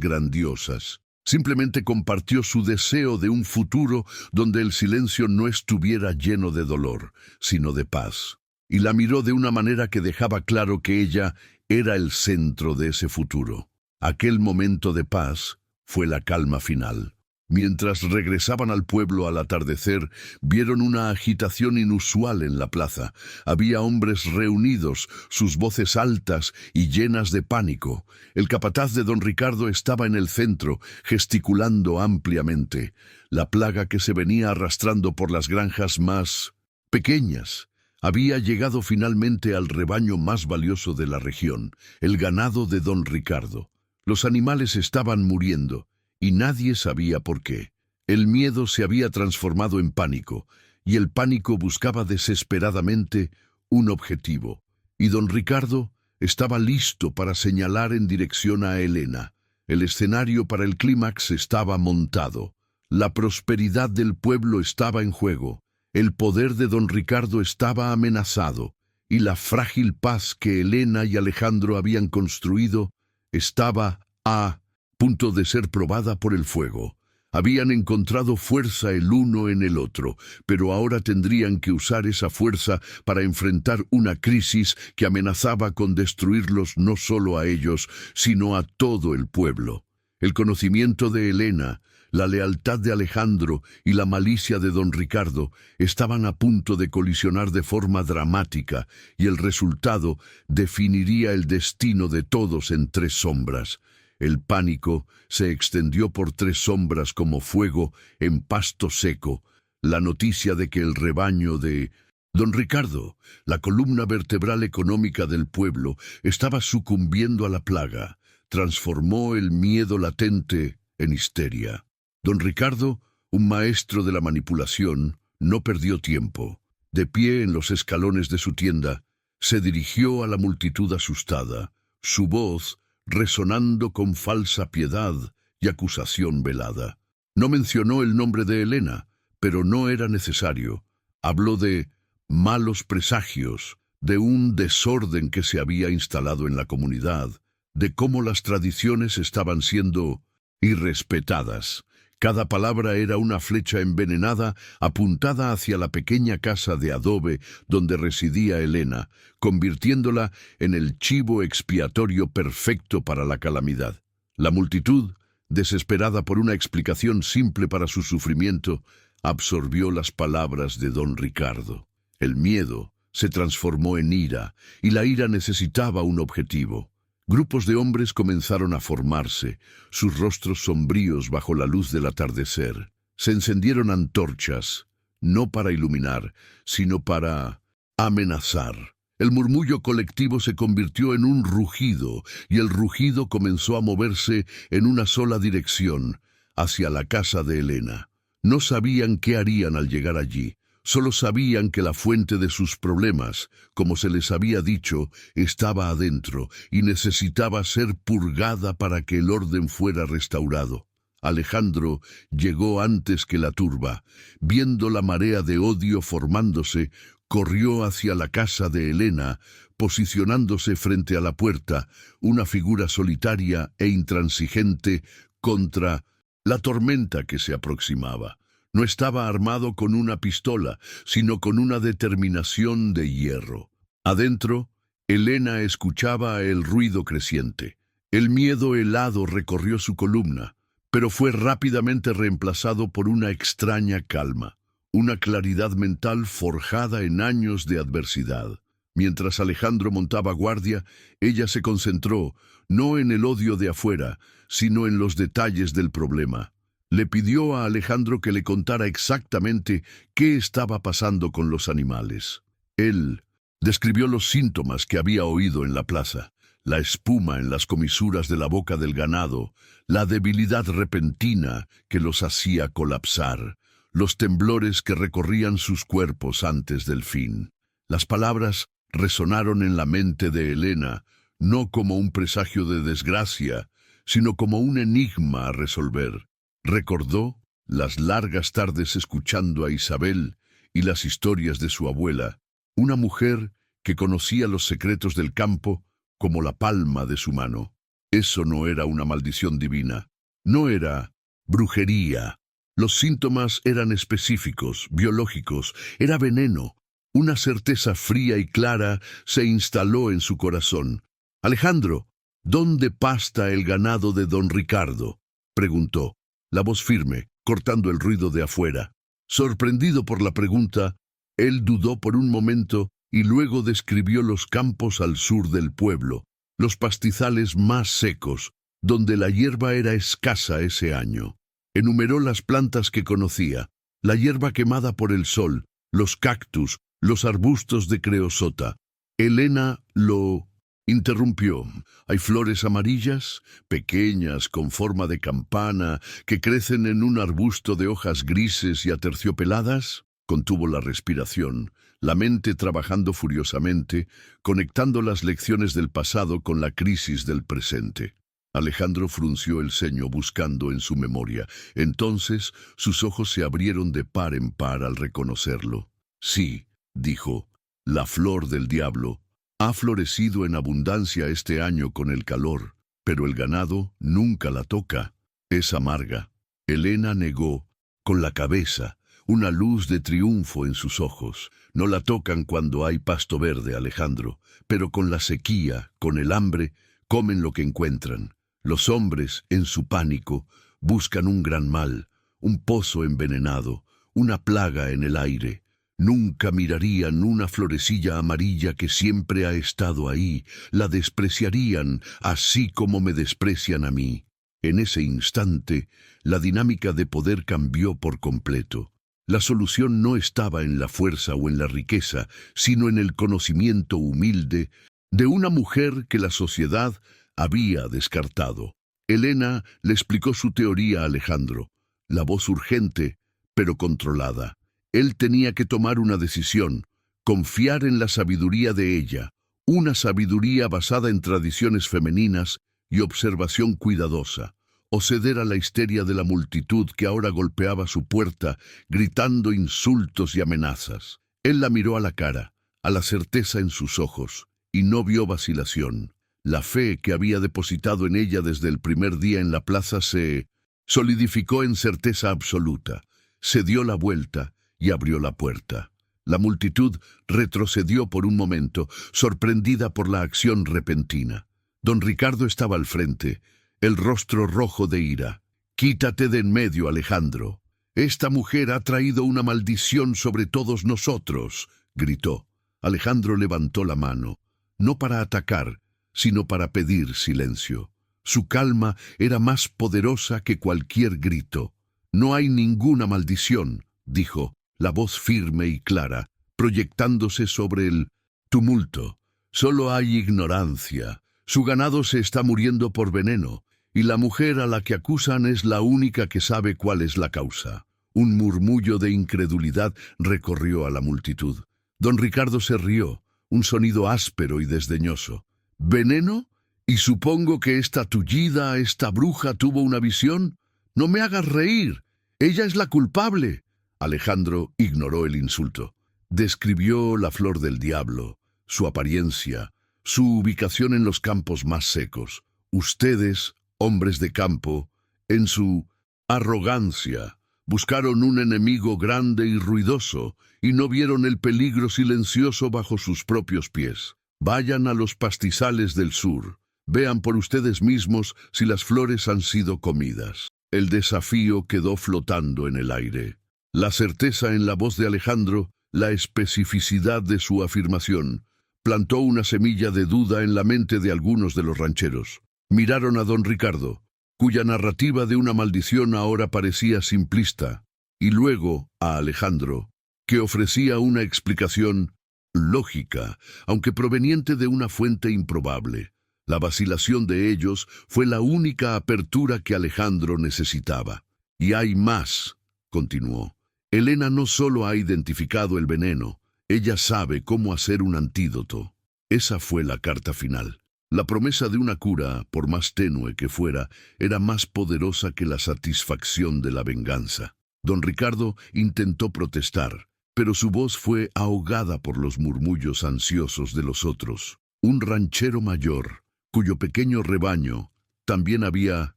grandiosas. Simplemente compartió su deseo de un futuro donde el silencio no estuviera lleno de dolor, sino de paz. Y la miró de una manera que dejaba claro que ella era el centro de ese futuro. Aquel momento de paz fue la calma final. Mientras regresaban al pueblo al atardecer, vieron una agitación inusual en la plaza. Había hombres reunidos, sus voces altas y llenas de pánico. El capataz de don Ricardo estaba en el centro, gesticulando ampliamente. La plaga que se venía arrastrando por las granjas más pequeñas había llegado finalmente al rebaño más valioso de la región, el ganado de don Ricardo. Los animales estaban muriendo, y nadie sabía por qué. El miedo se había transformado en pánico, y el pánico buscaba desesperadamente un objetivo. Y don Ricardo estaba listo para señalar en dirección a Elena. El escenario para el clímax estaba montado. La prosperidad del pueblo estaba en juego. El poder de don Ricardo estaba amenazado, y la frágil paz que Elena y Alejandro habían construido estaba a punto de ser probada por el fuego. Habían encontrado fuerza el uno en el otro, pero ahora tendrían que usar esa fuerza para enfrentar una crisis que amenazaba con destruirlos no solo a ellos, sino a todo el pueblo. El conocimiento de Helena, la lealtad de Alejandro y la malicia de don Ricardo estaban a punto de colisionar de forma dramática, y el resultado definiría el destino de todos en 3 sombras. El pánico se extendió por 3 sombras como fuego en pasto seco. La noticia de que el rebaño de don Ricardo, la columna vertebral económica del pueblo, estaba sucumbiendo a la plaga, transformó el miedo latente en histeria. Don Ricardo, un maestro de la manipulación, no perdió tiempo. De pie en los escalones de su tienda, se dirigió a la multitud asustada, su voz resonando con falsa piedad y acusación velada. No mencionó el nombre de Helena, pero no era necesario. Habló de malos presagios, de un desorden que se había instalado en la comunidad, de cómo las tradiciones estaban siendo irrespetadas. Cada palabra era una flecha envenenada apuntada hacia la pequeña casa de adobe donde residía Helena, convirtiéndola en el chivo expiatorio perfecto para la calamidad. La multitud, desesperada por una explicación simple para su sufrimiento, absorbió las palabras de don Ricardo. El miedo se transformó en ira, y la ira necesitaba un objetivo. Grupos de hombres comenzaron a formarse, sus rostros sombríos bajo la luz del atardecer. Se encendieron antorchas, no para iluminar, sino para amenazar. El murmullo colectivo se convirtió en un rugido, y el rugido comenzó a moverse en una sola dirección, hacia la casa de Helena. No sabían qué harían al llegar allí. Solo sabían que la fuente de sus problemas, como se les había dicho, estaba adentro y necesitaba ser purgada para que el orden fuera restaurado. Alejandro llegó antes que la turba. Viendo la marea de odio formándose, corrió hacia la casa de Helena, posicionándose frente a la puerta, una figura solitaria e intransigente contra la tormenta que se aproximaba. No estaba armado con una pistola, sino con una determinación de hierro. Adentro, Helena escuchaba el ruido creciente. El miedo helado recorrió su columna, pero fue rápidamente reemplazado por una extraña calma, una claridad mental forjada en años de adversidad. Mientras Alejandro montaba guardia, ella se concentró, no en el odio de afuera, sino en los detalles del problema. Le pidió a Alejandro que le contara exactamente qué estaba pasando con los animales. Él describió los síntomas que había oído en la plaza: la espuma en las comisuras de la boca del ganado, la debilidad repentina que los hacía colapsar, los temblores que recorrían sus cuerpos antes del fin. Las palabras resonaron en la mente de Helena, no como un presagio de desgracia, sino como un enigma a resolver. Recordó las largas tardes escuchando a Isabel y las historias de su abuela, una mujer que conocía los secretos del campo como la palma de su mano. Eso no era una maldición divina, no era brujería. Los síntomas eran específicos, biológicos, era veneno. Una certeza fría y clara se instaló en su corazón. «Alejandro, ¿dónde pasta el ganado de don Ricardo?», preguntó, la voz firme, cortando el ruido de afuera. Sorprendido por la pregunta, él dudó por un momento y luego describió los campos al sur del pueblo, los pastizales más secos, donde la hierba era escasa ese año. Enumeró las plantas que conocía: la hierba quemada por el sol, los cactus, los arbustos de creosota. Helena lo interrumpió. «¿Hay flores amarillas, pequeñas, con forma de campana, que crecen en un arbusto de hojas grises y aterciopeladas?». Contuvo la respiración, la mente trabajando furiosamente, conectando las lecciones del pasado con la crisis del presente. Alejandro frunció el ceño buscando en su memoria. Entonces sus ojos se abrieron de par en par al reconocerlo. «Sí», dijo, «la flor del diablo ha florecido en abundancia este año con el calor, pero el ganado nunca la toca. Es amarga». Elena negó, con la cabeza, una luz de triunfo en sus ojos. No la tocan cuando hay pasto verde, Alejandro, pero con la sequía, con el hambre, comen lo que encuentran. Los hombres, en su pánico, buscan un gran mal, un pozo envenenado, una plaga en el aire. Nunca mirarían una florecilla amarilla que siempre ha estado ahí, la despreciarían así como me desprecian a mí. En ese instante, la dinámica de poder cambió por completo. La solución no estaba en la fuerza o en la riqueza, sino en el conocimiento humilde de una mujer que la sociedad había descartado. Elena le explicó su teoría a Alejandro, la voz urgente, pero controlada. Él tenía que tomar una decisión, confiar en la sabiduría de ella, una sabiduría basada en tradiciones femeninas y observación cuidadosa, o ceder a la histeria de la multitud que ahora golpeaba su puerta, gritando insultos y amenazas. Él la miró a la cara, a la certeza en sus ojos, y no vio vacilación. La fe que había depositado en ella desde el primer día en la plaza se solidificó en certeza absoluta. Se dio la vuelta y abrió la puerta. La multitud retrocedió por un momento, sorprendida por la acción repentina. Don Ricardo estaba al frente, el rostro rojo de ira. «Quítate de en medio, Alejandro. Esta mujer ha traído una maldición sobre todos nosotros», gritó. Alejandro levantó la mano, no para atacar, sino para pedir silencio. Su calma era más poderosa que cualquier grito. «No hay ninguna maldición», dijo, la voz firme y clara, proyectándose sobre el tumulto. «Solo hay ignorancia. Su ganado se está muriendo por veneno, y la mujer a la que acusan es la única que sabe cuál es la causa». Un murmullo de incredulidad recorrió a la multitud. Don Ricardo se rió, un sonido áspero y desdeñoso. «¿Veneno? ¿Y supongo que esta tullida, esta bruja tuvo una visión? No me hagas reír. Ella es la culpable». Alejandro ignoró el insulto. Describió la flor del diablo, su apariencia, su ubicación en los campos más secos. Ustedes, hombres de campo, en su arrogancia, buscaron un enemigo grande y ruidoso y no vieron el peligro silencioso bajo sus propios pies. Vayan a los pastizales del sur. Vean por ustedes mismos si las flores han sido comidas. El desafío quedó flotando en el aire. La certeza en la voz de Alejandro, la especificidad de su afirmación, plantó una semilla de duda en la mente de algunos de los rancheros. Miraron a don Ricardo, cuya narrativa de una maldición ahora parecía simplista, y luego a Alejandro, que ofrecía una explicación lógica, aunque proveniente de una fuente improbable. La vacilación de ellos fue la única apertura que Alejandro necesitaba. «Y hay más», continuó. «Elena no solo ha identificado el veneno, ella sabe cómo hacer un antídoto». Esa fue la carta final. La promesa de una cura, por más tenue que fuera, era más poderosa que la satisfacción de la venganza. Don Ricardo intentó protestar, pero su voz fue ahogada por los murmullos ansiosos de los otros. Un ranchero mayor, cuyo pequeño rebaño también había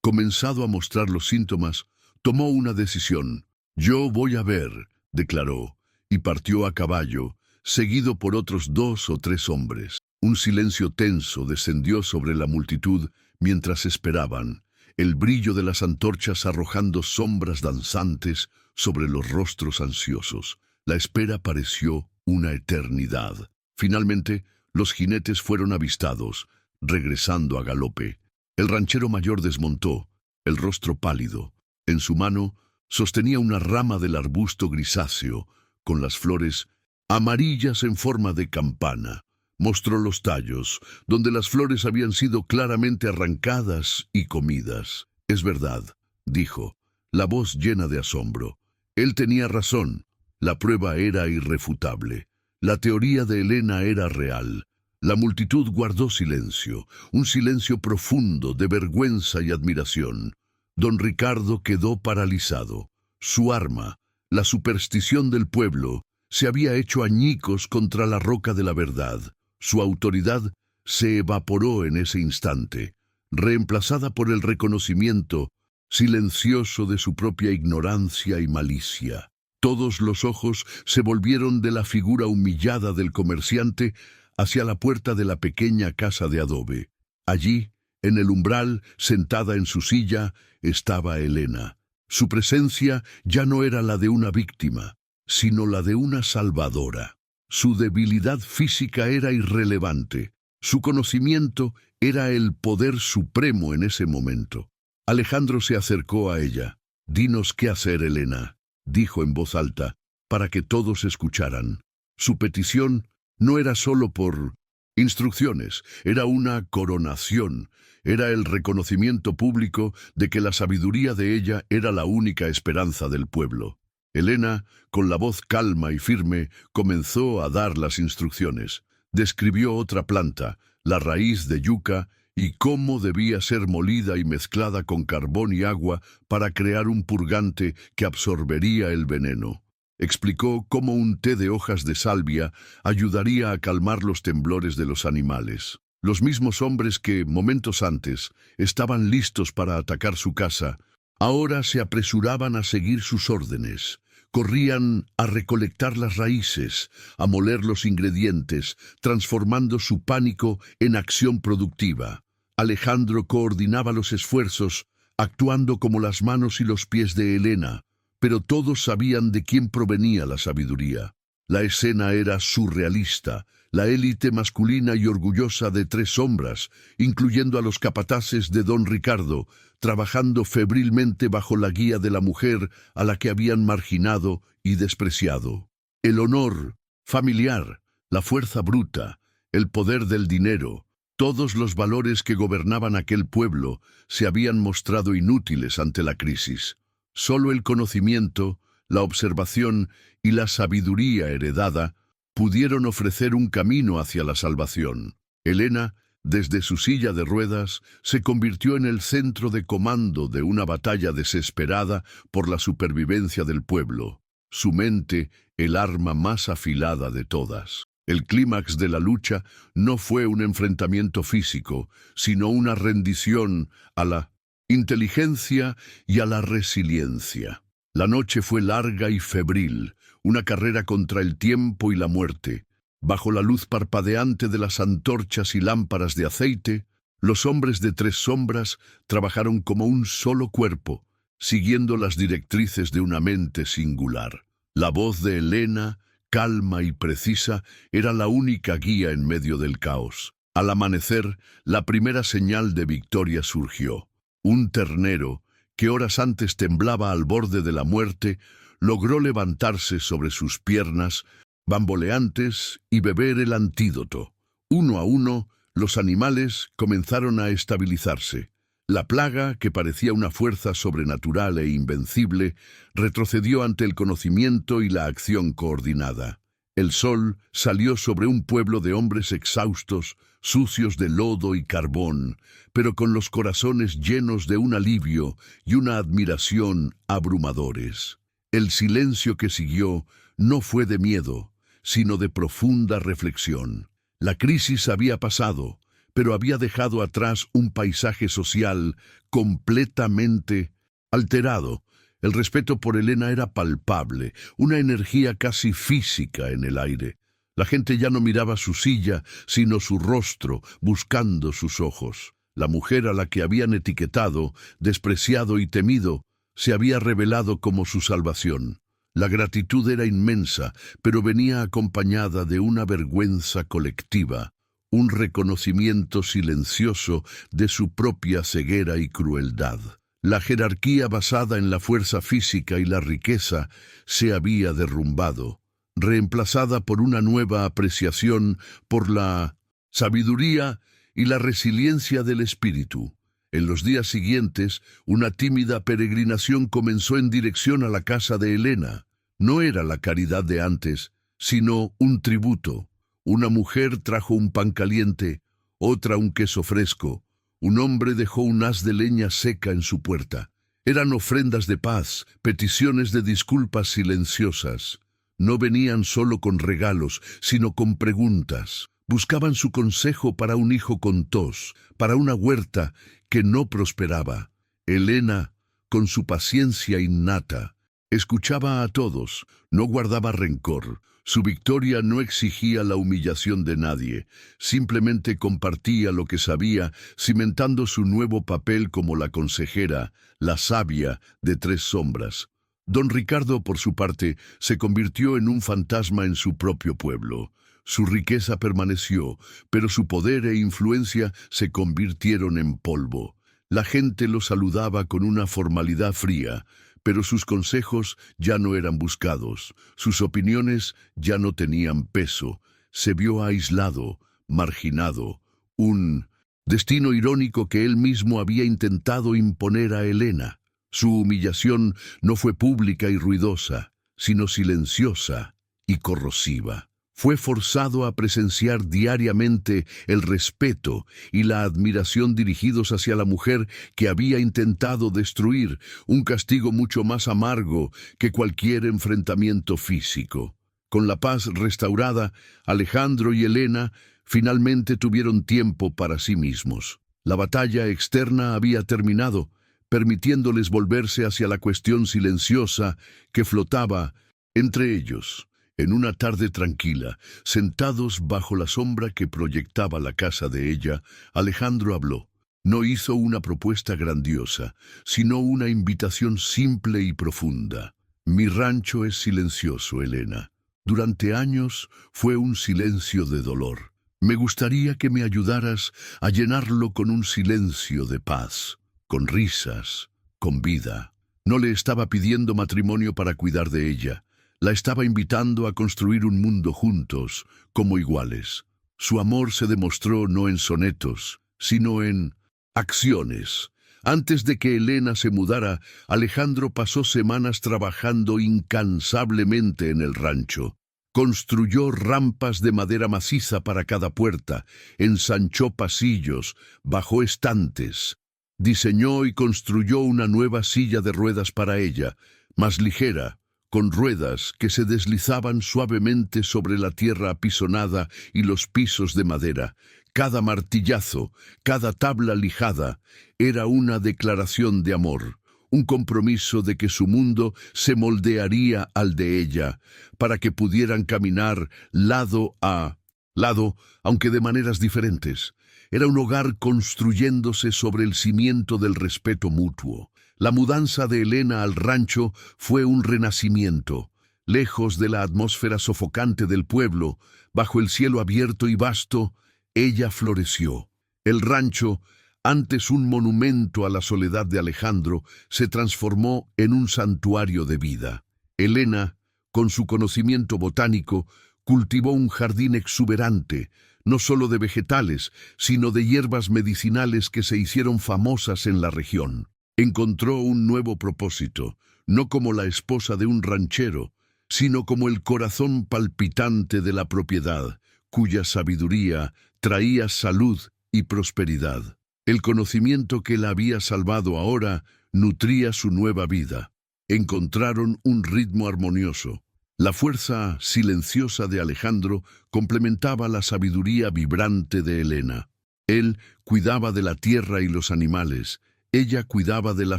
comenzado a mostrar los síntomas, tomó una decisión. «Yo voy a ver», declaró, y partió a caballo, seguido por otros 2 o 3 hombres. Un silencio tenso descendió sobre la multitud mientras esperaban, el brillo de las antorchas arrojando sombras danzantes sobre los rostros ansiosos. La espera pareció una eternidad. Finalmente, los jinetes fueron avistados, regresando a galope. El ranchero mayor desmontó, el rostro pálido. En su mano sostenía una rama del arbusto grisáceo, con las flores amarillas en forma de campana. Mostró los tallos, donde las flores habían sido claramente arrancadas y comidas. «Es verdad», dijo, la voz llena de asombro. Él tenía razón. La prueba era irrefutable. La teoría de Elena era real. La multitud guardó silencio, un silencio profundo de vergüenza y admiración. Don Ricardo quedó paralizado. Su arma, la superstición del pueblo, se había hecho añicos contra la roca de la verdad. Su autoridad se evaporó en ese instante, reemplazada por el reconocimiento silencioso de su propia ignorancia y malicia. Todos los ojos se volvieron de la figura humillada del comerciante hacia la puerta de la pequeña casa de adobe. Allí, en el umbral, sentada en su silla, estaba Elena. Su presencia ya no era la de una víctima, sino la de una salvadora. Su debilidad física era irrelevante. Su conocimiento era el poder supremo en ese momento. Alejandro se acercó a ella. «Dinos qué hacer, Elena», dijo en voz alta, para que todos escucharan. Su petición no era solo por instrucciones, era una coronación, era el reconocimiento público de que la sabiduría de ella era la única esperanza del pueblo. Elena, con la voz calma y firme, comenzó a dar las instrucciones. Describió otra planta, la raíz de yuca, y cómo debía ser molida y mezclada con carbón y agua para crear un purgante que absorbería el veneno. Explicó cómo un té de hojas de salvia ayudaría a calmar los temblores de los animales. Los mismos hombres que, momentos antes, estaban listos para atacar su casa, ahora se apresuraban a seguir sus órdenes. Corrían a recolectar las raíces, a moler los ingredientes, transformando su pánico en acción productiva. Alejandro coordinaba los esfuerzos, actuando como las manos y los pies de Elena, pero todos sabían de quién provenía la sabiduría. La escena era surrealista, la élite masculina y orgullosa de Tres Sombras, incluyendo a los capataces de Don Ricardo, trabajando febrilmente bajo la guía de la mujer a la que habían marginado y despreciado. El honor familiar, la fuerza bruta, el poder del dinero, todos los valores que gobernaban aquel pueblo se habían mostrado inútiles ante la crisis. Solo el conocimiento, la observación y la sabiduría heredada pudieron ofrecer un camino hacia la salvación. Elena, desde su silla de ruedas, se convirtió en el centro de comando de una batalla desesperada por la supervivencia del pueblo. Su mente, el arma más afilada de todas. El clímax de la lucha no fue un enfrentamiento físico, sino una rendición a la inteligencia y a la resiliencia. La noche fue larga y febril, una carrera contra el tiempo y la muerte. Bajo la luz parpadeante de las antorchas y lámparas de aceite, los hombres de Tres Sombras trabajaron como un solo cuerpo, siguiendo las directrices de una mente singular. La voz de Elena, calma y precisa, era la única guía en medio del caos. Al amanecer, la primera señal de victoria surgió. Un ternero, que horas antes temblaba al borde de la muerte, logró levantarse sobre sus piernas, bamboleantes, y beber el antídoto. Uno a uno, los animales comenzaron a estabilizarse. La plaga, que parecía una fuerza sobrenatural e invencible, retrocedió ante el conocimiento y la acción coordinada. El sol salió sobre un pueblo de hombres exhaustos, sucios de lodo y carbón, pero con los corazones llenos de un alivio y una admiración abrumadores. El silencio que siguió no fue de miedo, sino de profunda reflexión. La crisis había pasado, pero había dejado atrás un paisaje social completamente alterado. El respeto por Elena era palpable, una energía casi física en el aire. La gente ya no miraba su silla, sino su rostro, buscando sus ojos. La mujer a la que habían etiquetado, despreciado y temido, se había revelado como su salvación. La gratitud era inmensa, pero venía acompañada de una vergüenza colectiva, un reconocimiento silencioso de su propia ceguera y crueldad. La jerarquía basada en la fuerza física y la riqueza se había derrumbado, reemplazada por una nueva apreciación por la sabiduría y la resiliencia del espíritu. En los días siguientes, una tímida peregrinación comenzó en dirección a la casa de Elena. No era la caridad de antes, sino un tributo. Una mujer trajo un pan caliente, otra un queso fresco. Un hombre dejó un haz de leña seca en su puerta. Eran ofrendas de paz, peticiones de disculpas silenciosas. No venían solo con regalos, sino con preguntas. Buscaban su consejo para un hijo con tos, para una huerta que no prosperaba. Elena, con su paciencia innata. Escuchaba a todos, no guardaba rencor. Su victoria no exigía la humillación de nadie, simplemente compartía lo que sabía, cimentando su nuevo papel como la consejera, la sabia de tres sombras. Don Ricardo, por su parte, se convirtió en un fantasma en su propio pueblo. Su riqueza permaneció, pero su poder e influencia se convirtieron en polvo. La gente lo saludaba con una formalidad fría, pero sus consejos ya no eran buscados, sus opiniones ya no tenían peso. Se vio aislado, marginado, un destino irónico que él mismo había intentado imponer a Helena. Su humillación no fue pública y ruidosa, sino silenciosa y corrosiva. Fue forzado a presenciar diariamente el respeto y la admiración dirigidos hacia la mujer que había intentado destruir, un castigo mucho más amargo que cualquier enfrentamiento físico. Con la paz restaurada, Alejandro y Helena finalmente tuvieron tiempo para sí mismos. La batalla externa había terminado, permitiéndoles volverse hacia la cuestión silenciosa que flotaba entre ellos. En una tarde tranquila, sentados bajo la sombra que proyectaba la casa de ella, Alejandro habló. No hizo una propuesta grandiosa, sino una invitación simple y profunda. Mi rancho es silencioso, Helena. Durante años fue un silencio de dolor. Me gustaría que me ayudaras a llenarlo con un silencio de paz, con risas, con vida. No le estaba pidiendo matrimonio para cuidar de ella. La estaba invitando a construir un mundo juntos, como iguales. Su amor se demostró no en sonetos, sino en acciones. Antes de que Helena se mudara, Alejandro pasó semanas trabajando incansablemente en el rancho. Construyó rampas de madera maciza para cada puerta, ensanchó pasillos, bajó estantes. Diseñó y construyó una nueva silla de ruedas para ella, más ligera, con ruedas que se deslizaban suavemente sobre la tierra apisonada y los pisos de madera. Cada martillazo, cada tabla lijada, era una declaración de amor, un compromiso de que su mundo se moldearía al de ella, para que pudieran caminar lado a lado, aunque de maneras diferentes. Era un hogar construyéndose sobre el cimiento del respeto mutuo. La mudanza de Helena al rancho fue un renacimiento. Lejos de la atmósfera sofocante del pueblo, bajo el cielo abierto y vasto, ella floreció. El rancho, antes un monumento a la soledad de Alejandro, se transformó en un santuario de vida. Helena, con su conocimiento botánico, cultivó un jardín exuberante, no solo de vegetales, sino de hierbas medicinales que se hicieron famosas en la región. Encontró un nuevo propósito, no como la esposa de un ranchero, sino como el corazón palpitante de la propiedad, cuya sabiduría traía salud y prosperidad. El conocimiento que la había salvado ahora nutría su nueva vida. Encontraron un ritmo armonioso. La fuerza silenciosa de Alejandro complementaba la sabiduría vibrante de Helena. Él cuidaba de la tierra y los animales. Ella cuidaba de la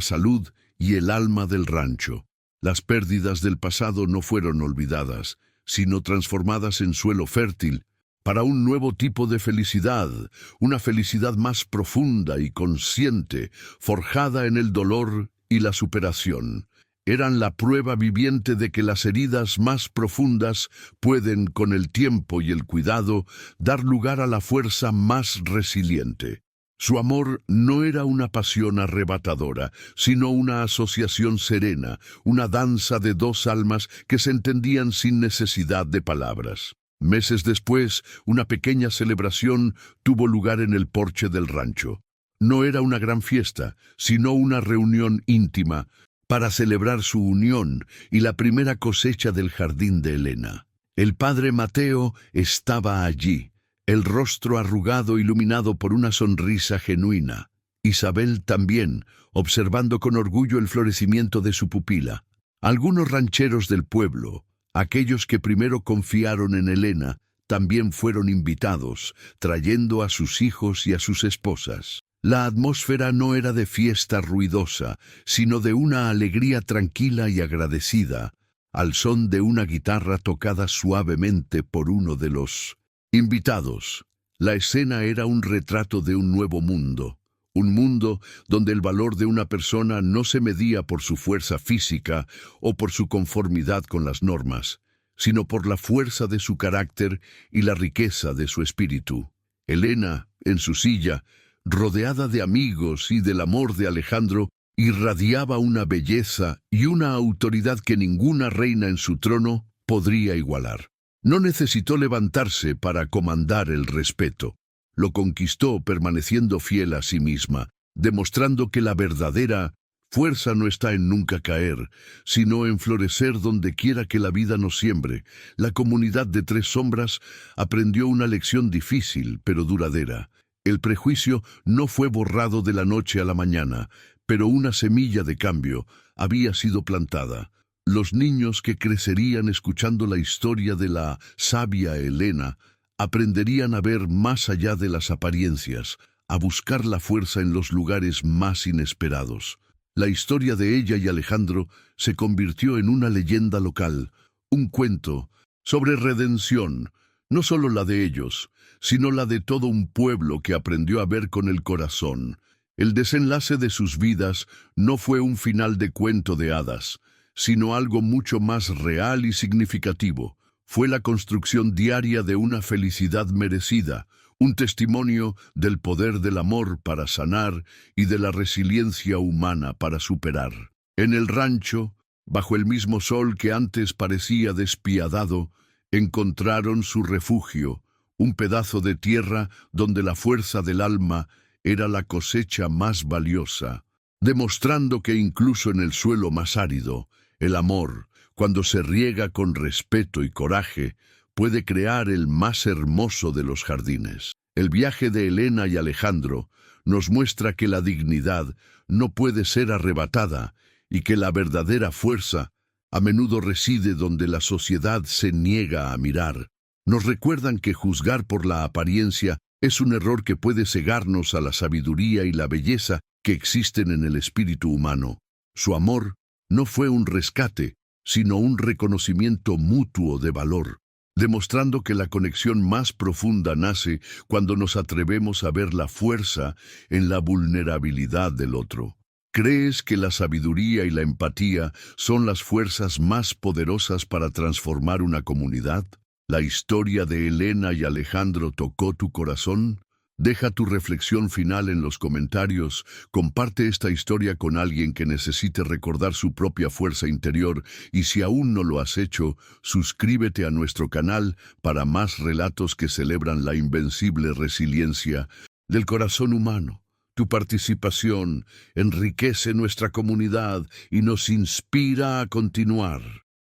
salud y el alma del rancho. Las pérdidas del pasado no fueron olvidadas, sino transformadas en suelo fértil para un nuevo tipo de felicidad, una felicidad más profunda y consciente, forjada en el dolor y la superación. Eran la prueba viviente de que las heridas más profundas pueden, con el tiempo y el cuidado, dar lugar a la fuerza más resiliente. Su amor no era una pasión arrebatadora, sino una asociación serena, una danza de dos almas que se entendían sin necesidad de palabras. Meses después, una pequeña celebración tuvo lugar en el porche del rancho. No era una gran fiesta, sino una reunión íntima para celebrar su unión y la primera cosecha del jardín de Helena. El padre Mateo estaba allí, el rostro arrugado iluminado por una sonrisa genuina. Isabel también, observando con orgullo el florecimiento de su pupila. Algunos rancheros del pueblo, aquellos que primero confiaron en Helena, también fueron invitados, trayendo a sus hijos y a sus esposas. La atmósfera no era de fiesta ruidosa, sino de una alegría tranquila y agradecida, al son de una guitarra tocada suavemente por uno de los invitados. La escena era un retrato de un nuevo mundo, un mundo donde el valor de una persona no se medía por su fuerza física o por su conformidad con las normas, sino por la fuerza de su carácter y la riqueza de su espíritu. Helena, en su silla, rodeada de amigos y del amor de Alejandro, irradiaba una belleza y una autoridad que ninguna reina en su trono podría igualar. No necesitó levantarse para comandar el respeto. Lo conquistó permaneciendo fiel a sí misma, demostrando que la verdadera fuerza no está en nunca caer, sino en florecer donde quiera que la vida nos siembre. La comunidad de Tres Sombras aprendió una lección difícil, pero duradera. El prejuicio no fue borrado de la noche a la mañana, pero una semilla de cambio había sido plantada. Los niños que crecerían escuchando la historia de la sabia Helena aprenderían a ver más allá de las apariencias, a buscar la fuerza en los lugares más inesperados. La historia de ella y Alejandro se convirtió en una leyenda local, un cuento sobre redención, no solo la de ellos, sino la de todo un pueblo que aprendió a ver con el corazón. El desenlace de sus vidas no fue un final de cuento de hadas, sino algo mucho más real y significativo. Fue la construcción diaria de una felicidad merecida, un testimonio del poder del amor para sanar y de la resiliencia humana para superar. En el rancho, bajo el mismo sol que antes parecía despiadado, encontraron su refugio, un pedazo de tierra donde la fuerza del alma era la cosecha más valiosa, demostrando que incluso en el suelo más árido, el amor, cuando se riega con respeto y coraje, puede crear el más hermoso de los jardines. El viaje de Helena y Alejandro nos muestra que la dignidad no puede ser arrebatada y que la verdadera fuerza a menudo reside donde la sociedad se niega a mirar. Nos recuerdan que juzgar por la apariencia es un error que puede cegarnos a la sabiduría y la belleza que existen en el espíritu humano. Su amor no fue un rescate, sino un reconocimiento mutuo de valor, demostrando que la conexión más profunda nace cuando nos atrevemos a ver la fuerza en la vulnerabilidad del otro. ¿Crees que la sabiduría y la empatía son las fuerzas más poderosas para transformar una comunidad? ¿La historia de Helena y Alejandro tocó tu corazón? Deja tu reflexión final en los comentarios, comparte esta historia con alguien que necesite recordar su propia fuerza interior y si aún no lo has hecho, suscríbete a nuestro canal para más relatos que celebran la invencible resiliencia del corazón humano. Tu participación enriquece nuestra comunidad y nos inspira a continuar.